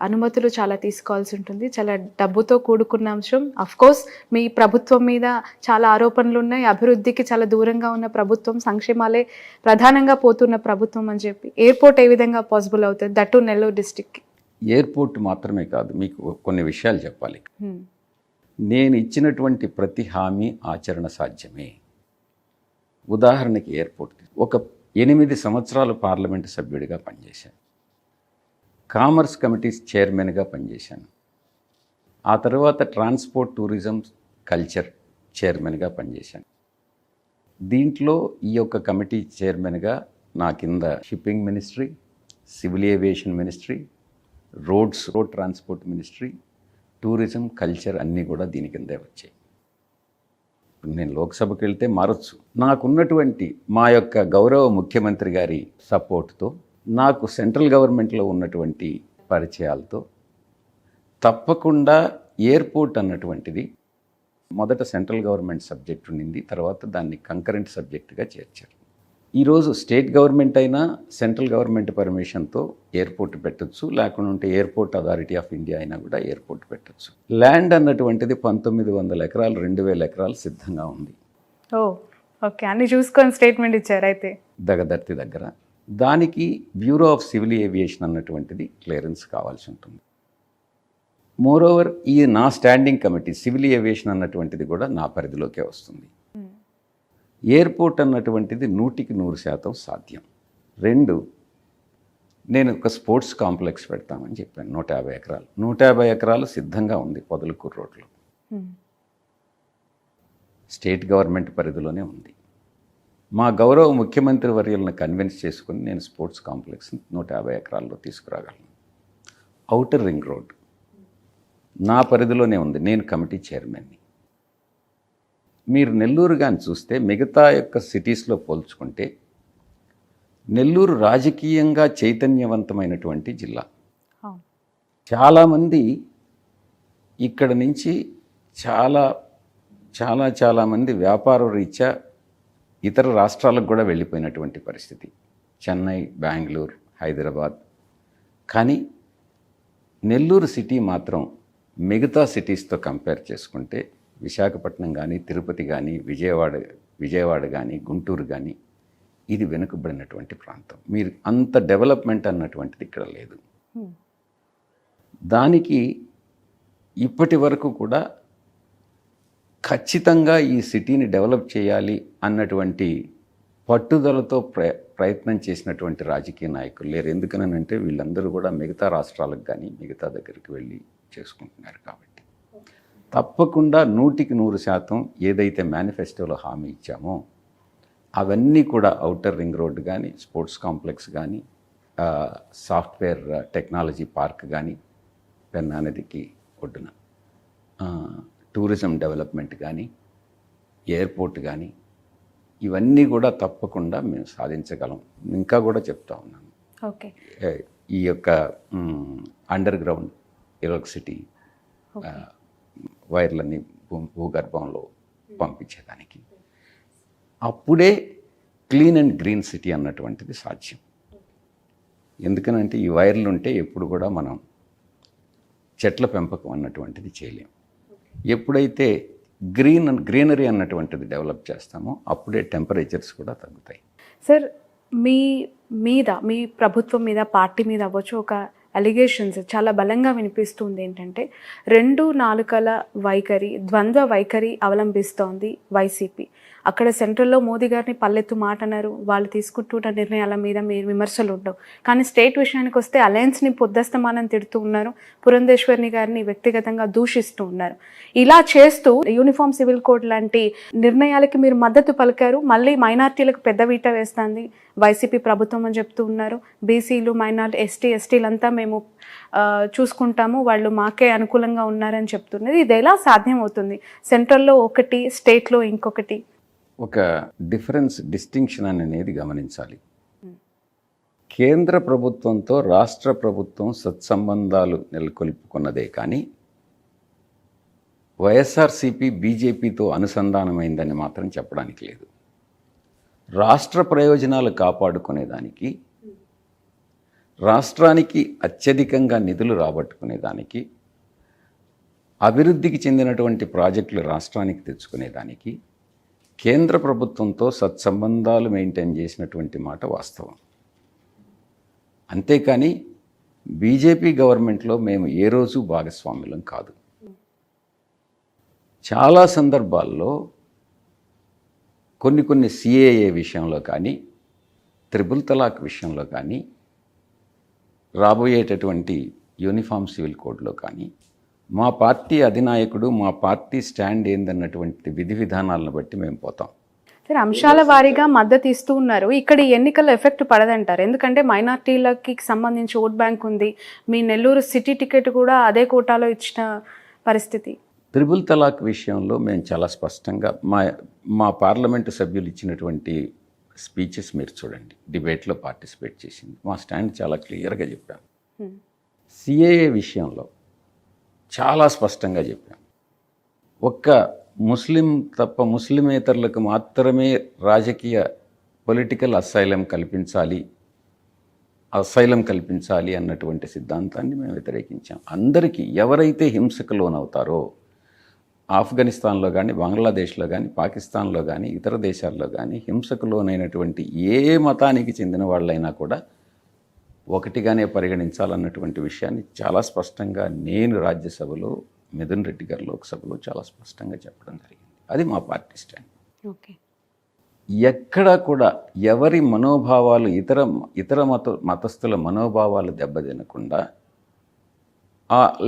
Speaker 1: అనుమతులు చాలా తీసుకోవాల్సి ఉంటుంది, చాలా డబ్బుతో కూడుకున్న అంశం. కోర్స్ మీ ప్రభుత్వం మీద చాలా ఆరోపణలు ఉన్నాయి, అభివృద్ధికి చాలా దూరంగా ఉన్న ప్రభుత్వం, సంక్షేమాలే ప్రధానంగా పోతున్న ప్రభుత్వం అని చెప్పి ఎయిర్పోర్ట్ ఏ విధంగా పాసిబుల్ అవుతుంది, దట్టు నెల్లూరు డిస్టిక్కి?
Speaker 3: ఎయిర్పోర్ట్ మాత్రమే కాదు, మీకు కొన్ని విషయాలు చెప్పాలి. నేను ఇచ్చినటువంటి ప్రతి హామీ ఆచరణ సాధ్యమే. ఉదాహరణకి ఎయిర్పోర్ట్, ఒక 8 సంవత్సరాలు పార్లమెంటు సభ్యుడిగా పనిచేశాను, కామర్స్ కమిటీ చైర్మన్గా పనిచేశాను, ఆ తర్వాత ట్రాన్స్పోర్ట్, టూరిజం, కల్చర్ చైర్మన్గా పనిచేశాను. దీంట్లో ఈ యొక్క కమిటీ చైర్మన్గా నా కింద shipping ministry, civil aviation ministry, road transport ministry, tourism, culture అన్నీ కూడా దీని కిందే వచ్చాయి. నేను లోక్సభకి వెళ్తే మారచ్చు. నాకున్నటువంటి మా యొక్క గౌరవ ముఖ్యమంత్రి గారి సపోర్ట్తో, నాకు సెంట్రల్ గవర్నమెంట్లో ఉన్నటువంటి పరిచయాలతో తప్పకుండా ఎయిర్పోర్ట్ అన్నటువంటిది మొదట సెంట్రల్ గవర్నమెంట్ సబ్జెక్ట్ ఉండింది, తర్వాత దాన్ని కంకరెంట్ సబ్జెక్టుగా చేర్చారు. ఈరోజు స్టేట్ గవర్నమెంట్ అయినా సెంట్రల్ గవర్నమెంట్ పర్మిషన్తో ఎయిర్పోర్ట్ పెట్టచ్చు, లేకుండా ఉంటే ఎయిర్పోర్ట్ అథారిటీ ఆఫ్ ఇండియా అయినా కూడా ఎయిర్పోర్ట్ పెట్టచ్చు. ల్యాండ్ అన్నటువంటిది 1900 ఎకరాలు, 2000 ఎకరాలు సిద్ధంగా ఉంది.
Speaker 1: ఓకే, అన్ని చూసుకొని స్టేట్మెంట్ ఇచ్చారు. అయితే
Speaker 3: దగదర్తి దగ్గర దానికి బ్యూరో ఆఫ్ సివిల్ ఏవియేషన్ అన్నటువంటిది క్లియరెన్స్ కావాల్సి ఉంటుంది. మోరోవర్ ఈ నా స్టాండింగ్ కమిటీ సివిల్ ఏవియేషన్ అన్నటువంటిది కూడా నా పరిధిలోకే వస్తుంది. ఎయిర్పోర్ట్ అన్నటువంటిది 100% సాధ్యం. 2, నేను ఒక స్పోర్ట్స్ కాంప్లెక్స్ పెడతామని చెప్పాను. 150 ఎకరాలు 150 ఎకరాలు సిద్ధంగా ఉంది పొదలకూరు రోడ్లో. స్టేట్ గవర్నమెంట్ పరిధిలోనే ఉంది. మా గౌరవ ముఖ్యమంత్రి వర్యులను కన్విన్స్ చేసుకుని నేను స్పోర్ట్స్ కాంప్లెక్స్ 150 ఎకరాల్లో తీసుకురాగలను. ఔటర్ రింగ్ రోడ్ నా పరిధిలోనే ఉంది. నేను కమిటీ చైర్మన్ని. మీరు నెల్లూరు కానీ చూస్తే మిగతా యొక్క సిటీస్లో పోల్చుకుంటే నెల్లూరు రాజకీయంగా చైతన్యవంతమైనటువంటి జిల్లా. చాలామంది ఇక్కడ నుంచి చాలామంది వ్యాపార రీత్యా ఇతర రాష్ట్రాలకు కూడా వెళ్ళిపోయినటువంటి పరిస్థితి. చెన్నై, బెంగళూరు, హైదరాబాద్. కానీ నెల్లూరు సిటీ మాత్రం మిగతా సిటీస్తో కంపేర్ చేసుకుంటే విశాఖపట్నం కానీ, తిరుపతి కానీ, విజయవాడ కానీ, గుంటూరు కానీ ఇది వెనుకబడినటువంటి ప్రాంతం. మీరు అంత డెవలప్మెంట్ అన్నటువంటిది ఇక్కడ లేదు. దానికి ఇప్పటి వరకు కూడా ఖచ్చితంగా ఈ సిటీని డెవలప్ చేయాలి అన్నటువంటి పట్టుదలతో ప్రయత్నం చేసినటువంటి రాజకీయ నాయకులు లేరు. ఎందుకనంటే వీళ్ళందరూ కూడా మిగతా రాష్ట్రాలకు కానీ మిగతా దగ్గరికి వెళ్ళి చేసుకుంటున్నారు. కాబట్టి తప్పకుండా 100% ఏదైతే మేనిఫెస్టోలో హామీ ఇచ్చామో అవన్నీ కూడా ఔటర్ రింగ్ రోడ్డు కానీ, స్పోర్ట్స్ కాంప్లెక్స్ కానీ, సాఫ్ట్వేర్ టెక్నాలజీ పార్క్ కానీ పెన్నా నదికి ఒడ్డున, టూరిజం డెవలప్మెంట్ కానీ, ఎయిర్పోర్ట్ కానీ ఇవన్నీ కూడా తప్పకుండా మేము సాధించగలం. ఇంకా కూడా చెప్తా ఉన్నాను.
Speaker 1: ఓకే.
Speaker 3: ఈ యొక్క అండర్ గ్రౌండ్ ఎలక్ట్రిసిటీ వైర్లన్నీ భూగర్భంలో పంపించేదానికి అప్పుడే క్లీన్ అండ్ గ్రీన్ సిటీ అన్నటువంటిది సాధ్యం. ఎందుకనంటే ఈ వైర్లు ఉంటే ఎప్పుడు కూడా మనం చెట్ల పెంపకం అన్నటువంటిది చేయలేం. ఎప్పుడైతే గ్రీనరీ అన్నటువంటిది డెవలప్ చేస్తామో అప్పుడే టెంపరేచర్స్ కూడా తగ్గుతాయి.
Speaker 1: సార్, మీ ప్రభుత్వం మీద, పార్టీ మీద అవ్వచ్చు, ఒక అలిగేషన్స్ చాలా బలంగా వినిపిస్తుంది. ఏంటంటే 2 నాలుకల వైఖరి, ద్వంద్వ వైఖరి అవలంబిస్తోంది వైసీపీ. అక్కడ సెంట్రల్లో మోదీ గారిని పల్లెత్తు మాట అన్నారు. వాళ్ళు తీసుకుంటున్న నిర్ణయాల మీద మీరు విమర్శలు ఉండవు. కానీ స్టేట్ విషయానికి వస్తే అలయన్స్ని పొద్దస్తమానం తిడుతూ ఉన్నారు. పురంధేశ్వరిని గారిని వ్యక్తిగతంగా దూషిస్తూ ఉన్నారు. ఇలా చేస్తూ యూనిఫామ్ సివిల్ కోడ్ లాంటి నిర్ణయాలకి మీరు మద్దతు పలికారు. మళ్ళీ మైనార్టీలకు పెద్ద వీట వేస్తుంది వైసీపీ ప్రభుత్వం అని చెప్తూ ఉన్నారు. బీసీలు, మైనార్టీ, ఎస్టీలంతా మేము చూసుకుంటాము, వాళ్ళు మాకే అనుకూలంగా ఉన్నారని చెప్తున్నది. ఇది ఎలా సాధ్యం అవుతుంది? సెంట్రల్లో ఒకటి, స్టేట్లో ఇంకొకటి.
Speaker 3: ఒక డిస్టింక్షన్ అనేది గమనించాలి. కేంద్ర ప్రభుత్వంతో రాష్ట్ర ప్రభుత్వం సత్సంబంధాలు నెలకొల్పుకున్నదే కానీ వైఎస్ఆర్సీపీ బీజేపీతో అనుసంధానమైందని మాత్రం చెప్పడానికి లేదు. రాష్ట్ర ప్రయోజనాలు కాపాడుకునేదానికి, రాష్ట్రానికి అత్యధికంగా నిధులు రాబట్టుకునేదానికి, అభివృద్ధికి చెందినటువంటి ప్రాజెక్టులు రాష్ట్రానికి తెచ్చుకునేదానికి కేంద్ర ప్రభుత్వంతో సత్సంబంధాలు మెయింటైన్ చేసినటువంటి మాట వాస్తవం. అంతేకాని బీజేపీ గవర్నమెంట్లో మేము ఏ రోజు భాగస్వామ్యులం కాదు. చాలా సందర్భాల్లో కొన్ని సిఏఏ విషయంలో కానీ, త్రిపుల్ తలాక్ విషయంలో కానీ, రాబోయేటటువంటి యూనిఫామ్ సివిల్ కోడ్లో కానీ మా పార్టీ అధినాయకుడు, మా పార్టీ స్టాండ్ ఏందన్నటువంటి విధి విధానాలను బట్టి మేము పోతాం.
Speaker 1: సరే, అంశాల వారీగా మద్దతు ఇస్తూ ఉన్నారు. ఇక్కడ ఎన్నికల ఎఫెక్ట్ పడదంటారు. ఎందుకంటే మైనార్టీలకి సంబంధించి ఓట్ బ్యాంక్ ఉంది. మీ నెల్లూరు సిటీ టికెట్ కూడా అదే కోటాలో ఇచ్చిన పరిస్థితి.
Speaker 3: త్రిపుల్ తలాక్ విషయంలో మేము చాలా స్పష్టంగా మా పార్లమెంటు సభ్యులు ఇచ్చినటువంటి స్పీచెస్ మీరు చూడండి, డిబేట్లో పార్టిసిపేట్ చేసింది. మా స్టాండ్ చాలా క్లియర్గా చెప్పాం. సిఏఏ విషయంలో చాలా స్పష్టంగా చెప్పాం. ఒక్క ముస్లిం తప్ప ముస్లిమేతరులకు మాత్రమే రాజకీయ పొలిటికల్ అసైలం కల్పించాలి అన్నటువంటి సిద్ధాంతాన్ని మేము వ్యతిరేకించాం. అందరికీ ఎవరైతే హింసకు లోనవుతారో, ఆఫ్ఘనిస్తాన్లో కానీ, బంగ్లాదేశ్లో కానీ, పాకిస్తాన్లో కానీ, ఇతర దేశాల్లో కానీ హింసకు లోనైనటువంటి ఏ మతానికి చెందిన వాళ్ళైనా కూడా ఒకటిగానే పరిగణించాలన్నటువంటి విషయాన్ని చాలా స్పష్టంగా నేను రాజ్యసభలో, మిథున్ రెడ్డి గారు లోక్సభలో చాలా స్పష్టంగా చెప్పడం జరిగింది. అది మా పార్టీ స్టాండ్.
Speaker 1: ఓకే.
Speaker 3: ఎక్కడా కూడా ఎవరి మనోభావాలు ఇతర మతస్థుల మనోభావాలు దెబ్బతినకుండా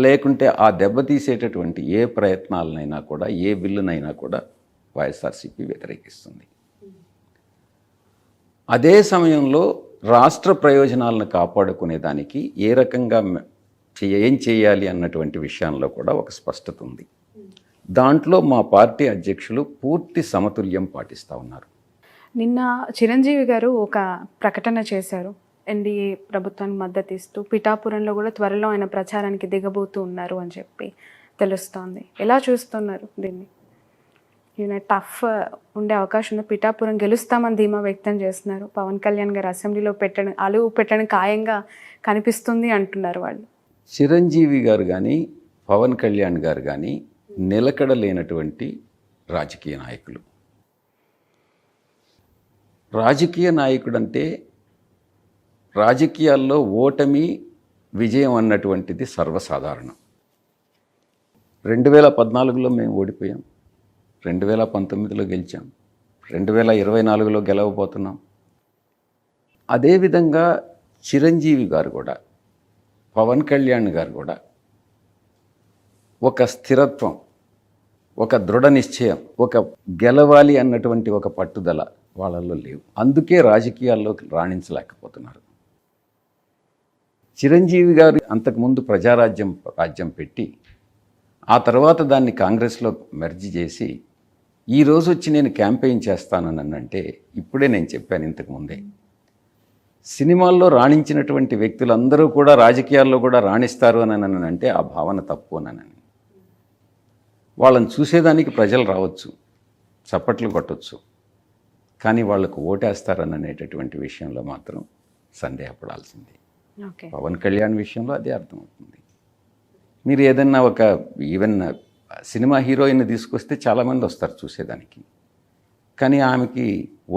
Speaker 3: లేకుంటే ఆ దెబ్బతీసేటటువంటి ఏ ప్రయత్నాలనైనా కూడా ఏ బిల్లునైనా కూడా వైఎస్ఆర్సీపీ వ్యతిరేకిస్తుంది. అదే సమయంలో రాష్ట్ర ప్రయోజనాలను కాపాడుకునేదానికి ఏ రకంగా ఏం చేయాలి అన్నటువంటి విషయంలో కూడా ఒక స్పష్టత ఉంది. దాంట్లో మా పార్టీ అధ్యక్షులు పూర్తి సమతుల్యం పాటిస్తూ ఉన్నారు.
Speaker 1: నిన్న చిరంజీవి గారు ఒక ప్రకటన చేశారు, ఎన్డీఏ ప్రభుత్వానికి మద్దతు ఇస్తూ పిఠాపురంలో కూడా త్వరలో ఆయన ప్రచారానికి దిగబోతూ ఉన్నారు అని చెప్పి తెలుస్తోంది. ఎలా చూస్తున్నారు దీన్ని? ఈయన టఫ్ ఉండే అవకాశం ఉంది, పిఠాపురం గెలుస్తామని ధీమా వ్యక్తం చేస్తున్నారు. పవన్ కళ్యాణ్ గారు అసెంబ్లీలో అలువు పెట్టడం ఖాయంగా కనిపిస్తుంది అంటున్నారు వాళ్ళు.
Speaker 3: చిరంజీవి గారు కానీ పవన్ కళ్యాణ్ గారు కానీ నిలకడ లేనటువంటి రాజకీయ నాయకులు. రాజకీయ నాయకుడు అంటే రాజకీయాల్లో ఓటమి విజయం అన్నటువంటిది సర్వసాధారణం. 2014లో మేము ఓడిపోయాం, 2019లో గెలిచాం, 2024లో గెలవబోతున్నాం. అదేవిధంగా చిరంజీవి గారు కూడా, పవన్ కళ్యాణ్ గారు కూడా ఒక స్థిరత్వం, ఒక దృఢ నిశ్చయం, ఒక గెలవాలి అన్నటువంటి ఒక పట్టుదల వాళ్ళల్లో లేవు. అందుకే రాజకీయాల్లోకి రాణించలేకపోతున్నారు. చిరంజీవి గారు అంతకుముందు రాజ్యం పెట్టి ఆ తర్వాత దాన్ని కాంగ్రెస్లో మెర్జ్ చేసి ఈరోజు వచ్చి నేను క్యాంపెయిన్ చేస్తానని అంటే, ఇప్పుడే నేను చెప్పాను ఇంతకుముందే, సినిమాల్లో రాణించినటువంటి వ్యక్తులందరూ కూడా రాజకీయాల్లో కూడా రాణిస్తారు అని అంటే ఆ భావన తప్పు అని. వాళ్ళని చూసేదానికి ప్రజలు రావచ్చు, చప్పట్లు కొట్టవచ్చు, కానీ వాళ్లకు ఓటేస్తారని అనేటటువంటి విషయంలో మాత్రం సందేహపడాల్సిందే. పవన్ కళ్యాణ్ విషయంలో అదే అర్థమవుతుంది. మీరు ఏదన్నా ఈవెన్ సినిమా హీరోయిన్ తీసుకొస్తే చాలామంది వస్తారు చూసేదానికి, కానీ ఆమెకి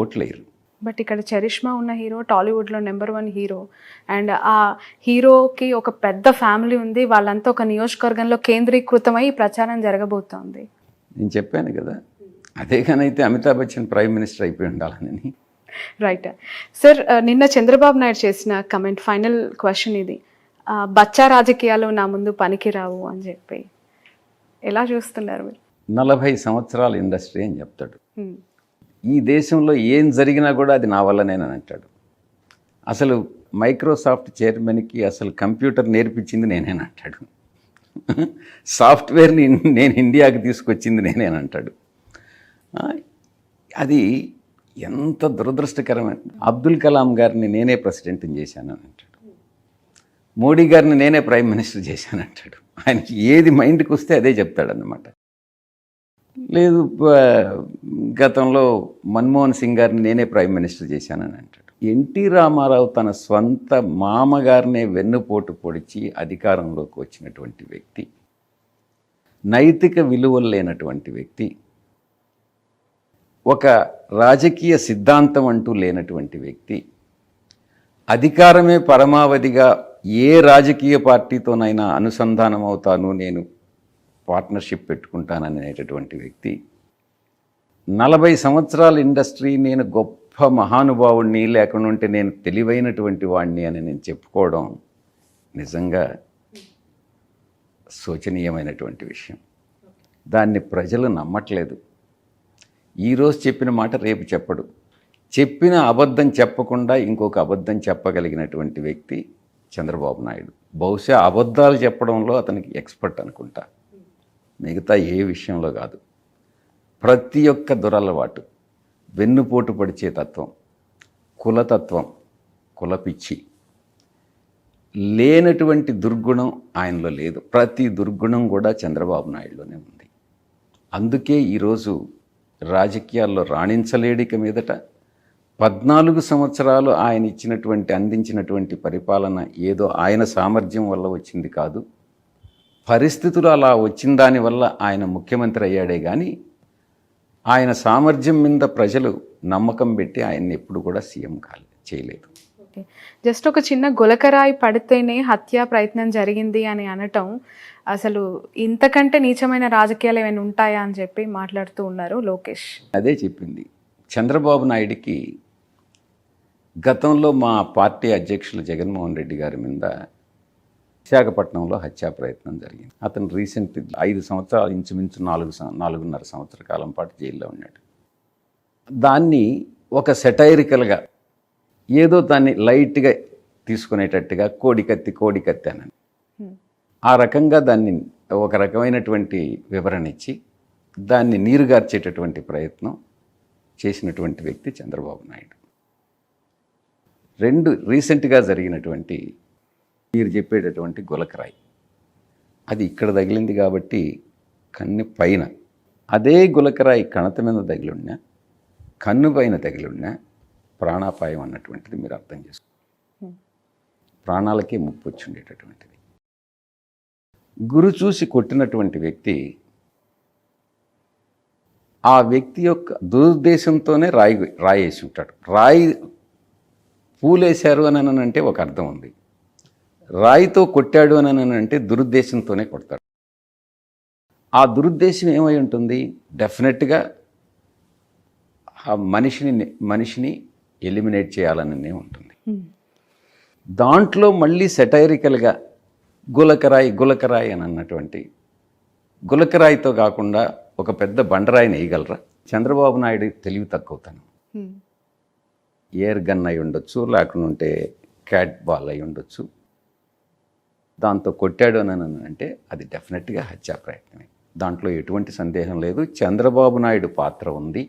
Speaker 3: ఓట్లేరు.
Speaker 1: బట్ ఇక్కడ చరిష్మా ఉన్న హీరో టాలీవుడ్లో నెంబర్ 1 హీరో, అండ్ ఆ హీరోకి ఒక పెద్ద ఫ్యామిలీ ఉంది, వాళ్ళంతా ఒక నియోజకవర్గంలో కేంద్రీకృతమై ప్రచారం జరగబోతోంది.
Speaker 3: నేను చెప్పాను కదా, అదే కానైతే అమితాబ్ బచ్చన్ ప్రైమ్ మినిస్టర్ అయిపోయి ఉండాలని.
Speaker 1: రైట్ సార్, నిన్న చంద్రబాబు నాయుడు చేసిన కమెంట్, ఫైనల్ క్వశ్చన్ ఇది, బచ్చా రాజకీయాలు నా ముందు పనికిరావు అని చెప్పి ఎలా చూస్తున్నారు మీరు?
Speaker 3: 40 సంవత్సరాల ఇండస్ట్రీ అని చెప్తాడు. ఈ దేశంలో ఏం జరిగినా కూడా అది నా వల్లనేనని అంటాడు. అసలు మైక్రోసాఫ్ట్ చైర్మన్కి అసలు కంప్యూటర్ నేర్పించింది నేనేనంటాడు. సాఫ్ట్వేర్ని నేను ఇండియాకి తీసుకొచ్చింది నేనేనంటాడు. అది ఎంత దురదృష్టకరమైన. అబ్దుల్ కలాం గారిని నేనే ప్రెసిడెంట్ని చేశానని అంటాడు. మోడీ గారిని నేనే ప్రైమ్ మినిస్టర్ చేశానంటాడు. ఆయనకి ఏది మైండ్కి వస్తే అదే చెప్తాడన్నమాట. లేదు, గతంలో మన్మోహన్ సింగ్ గారిని నేనే ప్రైమ్ మినిస్టర్ చేశానని అంటాడు. ఎన్టీ రామారావు తన స్వంత మామగారినే వెన్నుపోటు పొడిచి అధికారంలోకి వచ్చినటువంటి వ్యక్తి, నైతిక విలువలు లేనటువంటి వ్యక్తి, ఒక రాజకీయ సిద్ధాంతం అంటూ లేనటువంటి వ్యక్తి, అధికారమే పరమావధిగా ఏ రాజకీయ పార్టీతోనైనా అనుసంధానం అవుతాను, నేను పార్ట్నర్షిప్ పెట్టుకుంటాననేటటువంటి వ్యక్తి, 40 సంవత్సరాల ఇండస్ట్రీ, నేను గొప్ప మహానుభావుడిని, లేకుండా ఉంటే నేను తెలివైనటువంటి వాడిని అని నేను చెప్పుకోవడం నిజంగా శోచనీయమైనటువంటి విషయం. దాన్ని ప్రజలు నమ్మట్లేదు. ఈరోజు చెప్పిన మాట రేపు చెప్పడు. చెప్పిన అబద్ధం చెప్పకుండా ఇంకొక అబద్ధం చెప్పగలిగినటువంటి వ్యక్తి చంద్రబాబు నాయుడు. బహుశా అబద్ధాలు చెప్పడంలో అతనికి ఎక్స్పర్ట్ అనుకుంటా, మిగతా ఏ విషయంలో కాదు. ప్రతి ఒక్క దురలవాటు, వెన్నుపోటు పడిచే తత్వం, కులతత్వం, కులపిచ్చి, లేనటువంటి దుర్గుణం ఆయనలో లేదు. ప్రతి దుర్గుణం కూడా చంద్రబాబు నాయుడులోనే ఉంది. అందుకే ఈరోజు రాజకీయాల్లో రాణించలేడిక మీదట 14 సంవత్సరాలు ఆయన అందించినటువంటి పరిపాలన ఏదో ఆయన సామర్థ్యం వల్ల వచ్చింది కాదు, పరిస్థితులు అలా వచ్చిన దానివల్ల ఆయన ముఖ్యమంత్రి అయ్యాడే కానీ ఆయన సామర్థ్యం మీద ప్రజలు నమ్మకం పెట్టి ఆయన్ని ఎప్పుడు కూడా సీఎం చేయలేదు.
Speaker 1: జస్ట్ ఒక చిన్న గులకరాయి పడితేనే హత్యా ప్రయత్నం జరిగింది అని అనటం, అసలు ఇంతకంటే నీచమైన రాజకీయాలు ఏమైనా ఉంటాయా అని చెప్పి మాట్లాడుతూ ఉన్నారు లోకేష్.
Speaker 3: అదే చెప్పింది, చంద్రబాబు నాయుడికి గతంలో మా పార్టీ అధ్యక్షులు జగన్మోహన్ రెడ్డి గారి మీద విశాఖపట్నంలో హత్యా ప్రయత్నం జరిగింది. అతను రీసెంట్ 5 సంవత్సరాలు ఇంచుమించు 4.5 సంవత్సర కాలం పాటు జైల్లో ఉన్నాడు. దాన్ని ఒక సెటైరికల్గా ఏదో దాన్ని లైట్గా తీసుకునేటట్టుగా కోడికత్తి అని ఆ రకంగా దాన్ని ఒక రకమైనటువంటి వివరణ ఇచ్చి దాన్ని నీరుగార్చేటటువంటి ప్రయత్నం చేసినటువంటి వ్యక్తి చంద్రబాబు నాయుడు. 2 రీసెంట్గా జరిగినటువంటి మీరు చెప్పేటటువంటి గులకరాయి అది ఇక్కడ తగిలింది కాబట్టి కన్ను పైన, అదే గులకరాయి కణత మీద తగిలిన్నా కన్ను పైన తగిలిన్నా ప్రాణాపాయం అన్నటువంటిది మీరు అర్థం చేసుకోండి. ప్రాణాలకే ముప్పు వచ్చి ఉండేటటువంటిది. గురి చూసి కొట్టినటువంటి వ్యక్తి ఆ వ్యక్తి యొక్క దురుద్దేశంతోనే రాయేసి ఉంటాడు. రాయి పూలేశారు అని అంటే ఒక అర్థం ఉంది, రాయితో కొట్టాడు అని అంటే దురుద్దేశంతోనే కొడతాడు. ఆ దురుద్దేశం ఏమై ఉంటుంది? డెఫినెట్గా ఆ మనిషిని ఎలిమినేట్ చేయాలనే ఉంటుంది. దాంట్లో మళ్ళీ సెటైరికల్గా గులకరాయి అని అన్నటువంటి గులకరాయితో కాకుండా ఒక పెద్ద బండరాయిని వేయగలరా? చంద్రబాబు నాయుడు తెలివి తక్కువతనం. ఎయిర్ గన్ అయి ఉండొచ్చు, లేకుంటే క్యాట్ బాల్ అయి ఉండొచ్చు. దాంతో కొట్టాడు అని అంటే అది డెఫినెట్గా హత్యా ప్రయత్నమే. దాంట్లో ఎటువంటి సందేహం లేదు. చంద్రబాబు నాయుడు పాత్ర ఉంది.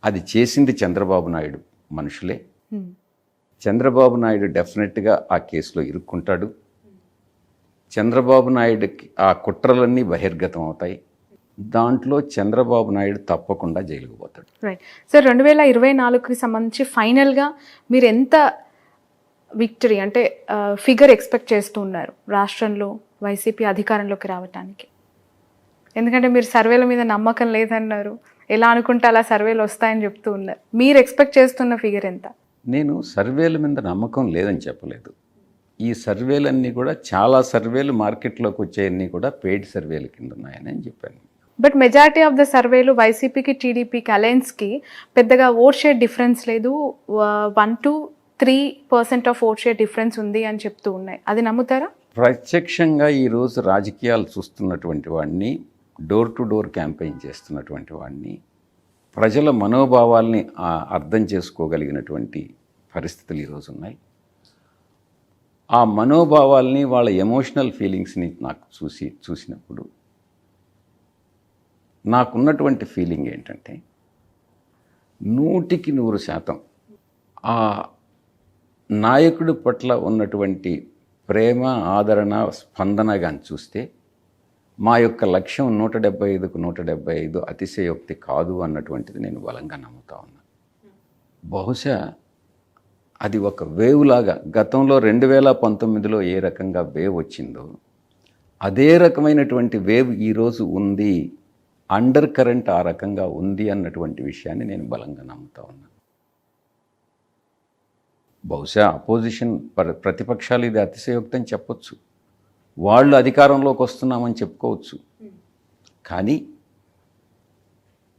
Speaker 3: అది చేసింది చంద్రబాబు నాయుడు మనుషులే. చంద్రబాబు నాయుడు డెఫినెట్గా ఆ కేసులో ఇరుక్కుంటాడు. చంద్రబాబు నాయుడుకి ఆ కుట్రలన్నీ బహిర్గతం అవుతాయి. దాంట్లో చంద్రబాబు నాయుడు తప్పకుండా జైలుకు పోతాడు.
Speaker 1: రైట్ సార్, 2024కి సంబంధించి ఫైనల్గా మీరు ఎంత విక్టరీ అంటే ఫిగర్ ఎక్స్పెక్ట్ చేస్తూ ఉన్నారు రాష్ట్రంలో వైసీపీ అధికారంలోకి రావడానికి? ఎందుకంటే మీరు సర్వేల మీద నమ్మకం లేదన్నారు, ఎలా అనుకుంటే అలా సర్వేలు వస్తాయని చెప్తూ ఉన్నారు. మీరు ఎక్స్పెక్ట్ చేస్తున్న ఫిగర్ ఎంత?
Speaker 3: నేను సర్వేల మీద నమ్మకం లేదని చెప్పలేదు. ఈ సర్వేలన్నీ కూడా చాలా సర్వేలు మార్కెట్లోకి వచ్చేవన్నీ కూడా పెయిడ్ సర్వేల కింద ఉన్నాయని చెప్పాను.
Speaker 1: బట్ మెజారిటీ ఆఫ్ ద సర్వేలు వైసీపీకి టీడీపీకి అలయన్స్కి పెద్దగా ఓట్ షేర్ డిఫరెన్స్ లేదు, 1 to 3% of vote share difference ఉంది అని చెప్తూ ఉన్నాయి. అది నమ్ముతారా?
Speaker 3: ప్రత్యక్షంగా ఈరోజు రాజకీయాలు చూస్తున్నటువంటి వాడిని, డోర్ టు డోర్ క్యాంపెయిన్ చేస్తున్నటువంటి వాడిని, ప్రజల మనోభావాల్ని అర్థం చేసుకోగలిగినటువంటి పరిస్థితులు ఈరోజు ఉన్నాయి. ఆ మనోభావాల్ని, వాళ్ళ ఎమోషనల్ ఫీలింగ్స్ని నాకు చూసినప్పుడు నాకున్నటువంటి ఫీలింగ్ ఏంటంటే 100కి 100% ఆ నాయకుడి పట్ల ఉన్నటువంటి ప్రేమ, ఆదరణ, స్పందన కానీ చూస్తే మా యొక్క లక్ష్యం 175కు 175 అతిశయోక్తి కాదు అన్నటువంటిది నేను బలంగా నమ్ముతా ఉన్నా. బహుశా అది ఒక వేవ్ లాగా గతంలో 2019లో ఏ రకంగా వేవ్ వచ్చిందో అదే రకమైనటువంటి వేవ్ ఈరోజు ఉంది. అండర్ కరెంట్ ఆ రకంగా ఉంది అన్నటువంటి విషయాన్ని నేను బలంగా నమ్ముతా ఉన్నా. బహుశా అపోజిషన్ ప్రతిపక్షాలు ఇది అతిశయోక్తి అని చెప్పొచ్చు, వాళ్ళు అధికారంలోకి వస్తున్నామని చెప్పుకోవచ్చు. కానీ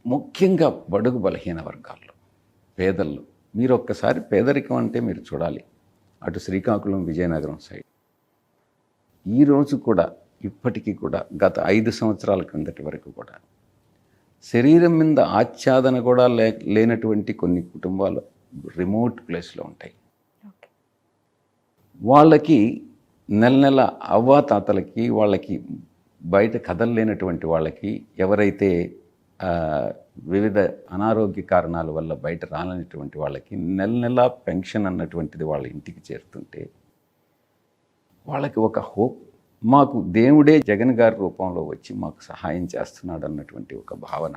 Speaker 3: ముఖ్యంగా బడుగు బలహీన వర్గాల్లో, పేదల్లో, మీరు ఒక్కసారి పేదరికం అంటే మీరు చూడాలి. అటు శ్రీకాకుళం, విజయనగరం సైడ్ ఈరోజు కూడా, ఇప్పటికీ కూడా, గత 5 సంవత్సరాల క్రిందటి వరకు కూడా శరీరం మీద ఆచ్ఛాదన కూడా లేనటువంటి కొన్ని కుటుంబాలు రిమోట్ ప్లేస్లో ఉంటాయి. వాళ్ళకి నెల అవ్వాతాతలకి, వాళ్ళకి బయట కదలలేనటువంటి వాళ్ళకి, ఎవరైతే వివిధ అనారోగ్య కారణాల వల్ల బయట రానటువంటి వాళ్ళకి నెల పెన్షన్ అన్నటువంటిది వాళ్ళ ఇంటికి చేరుతుంటే వాళ్ళకి ఒక హోప్, మాకు దేవుడే జగన్ గారి రూపంలో వచ్చి మాకు సహాయం చేస్తున్నాడు అన్నటువంటి ఒక భావన.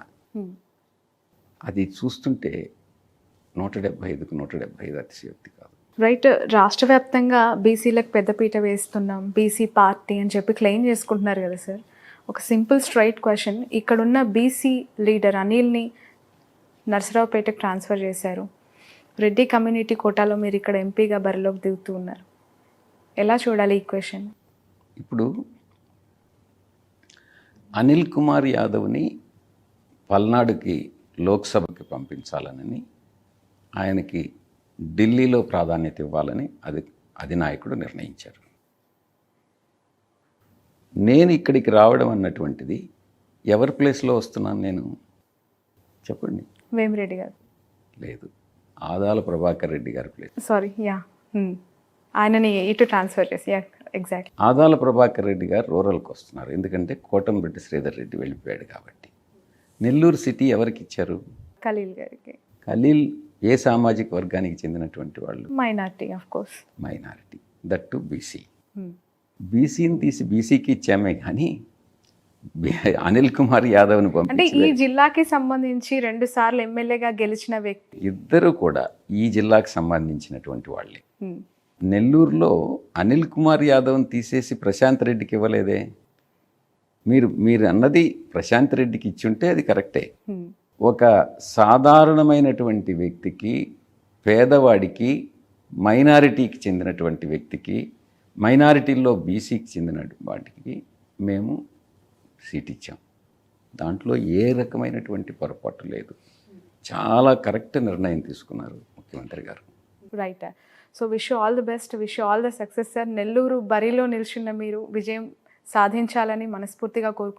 Speaker 3: అది చూస్తుంటే 175కు 175 అతిశయోక్తి కాదు.
Speaker 1: రైట్, రాష్ట్ర వ్యాప్తంగా బీసీలకు పెద్దపీట వేస్తున్నాం, బీసీ పార్టీ అని చెప్పి క్లెయిమ్ చేసుకుంటున్నారు కదా సార్. ఒక సింపుల్ స్ట్రైట్ క్వశ్చన్, ఇక్కడున్న బీసీ లీడర్ అనిల్ని నర్సరావుపేటకు ట్రాన్స్ఫర్ చేశారు, రెడ్డి కమ్యూనిటీ కోటాలో మీరు ఇక్కడ ఎంపీగా బరిలోకి దిగుతూ ఉన్నారు. ఎలా చూడాలి ఈ క్వశ్చన్?
Speaker 3: ఇప్పుడు అనిల్ కుమార్ యాదవ్ని పల్నాడుకి లోక్సభకి పంపించాలని ఆయనకి ఢిల్లీలో ప్రాధాన్యత ఇవ్వాలని అధినాయకుడు నిర్ణయించారు. నేను ఇక్కడికి రావడం అన్నటువంటిది ఎవరి ప్లేస్లో వస్తున్నాను నేను చెప్పండి?
Speaker 1: వేమిరెడ్డి గారు
Speaker 3: లేదు, ఆదాల ప్రభాకర్ రెడ్డి గారి ప్లేస్.
Speaker 1: సారీ, యా, ఆయనని ఇటు ట్రాన్స్ఫర్ చేసి, యా, ఎగ్జాక్ట్లీ.
Speaker 3: ఆదాల ప్రభాకర్ రెడ్డి గారు రూరల్కి వస్తున్నారు, ఎందుకంటే కోటంరెడ్డి శ్రీధర్ రెడ్డి వెళ్ళిపోయాడు కాబట్టి. నెల్లూరు సిటీ ఎవరికి ఇచ్చారు?
Speaker 1: ఖలీల్ గారికి.
Speaker 3: ఖలీల్ ఏ సామాజిక వర్గానికి చెందినటువంటి వాళ్ళు?
Speaker 1: Minority, of course.
Speaker 3: Minority, that to BC. బీసీని తీసి బీసీకి ఇచ్చామే కానీ అనిల్ కుమార్ యాదవ్ని
Speaker 1: అంటే ఈ
Speaker 3: పంపించి
Speaker 1: జిల్లాకి సంబంధించి 2 సార్లు ఎమ్మెల్యేగా గెలిచిన వ్యక్తి.
Speaker 3: ఇద్దరు కూడా ఈ జిల్లాకు సంబంధించినటువంటి వాళ్ళే. నెల్లూరులో అనిల్ కుమార్ యాదవ్ని తీసేసి ప్రశాంత్ రెడ్డికి ఇవ్వలేదే. మీరు అన్నది ప్రశాంత్ రెడ్డికి ఇచ్చుంటే అది కరెక్టే. ఒక సాధారణమైనటువంటి వ్యక్తికి, పేదవాడికి, మైనారిటీకి చెందినటువంటి వ్యక్తికి, మైనారిటీల్లో బీసీకి చెందిన వాటికి మేము సీట్ ఇచ్చాం. దాంట్లో ఏ రకమైనటువంటి పొరపాటు లేదు. చాలా కరెక్ట్ నిర్ణయం తీసుకున్నారు ముఖ్యమంత్రి గారు.
Speaker 1: Right. So wish all the best, wish all the success sir. Nellore బరిలో నిలిచిన మీరు విజయం సాధించాలని మనస్ఫూర్తిగా కోరుకుంటున్నాను.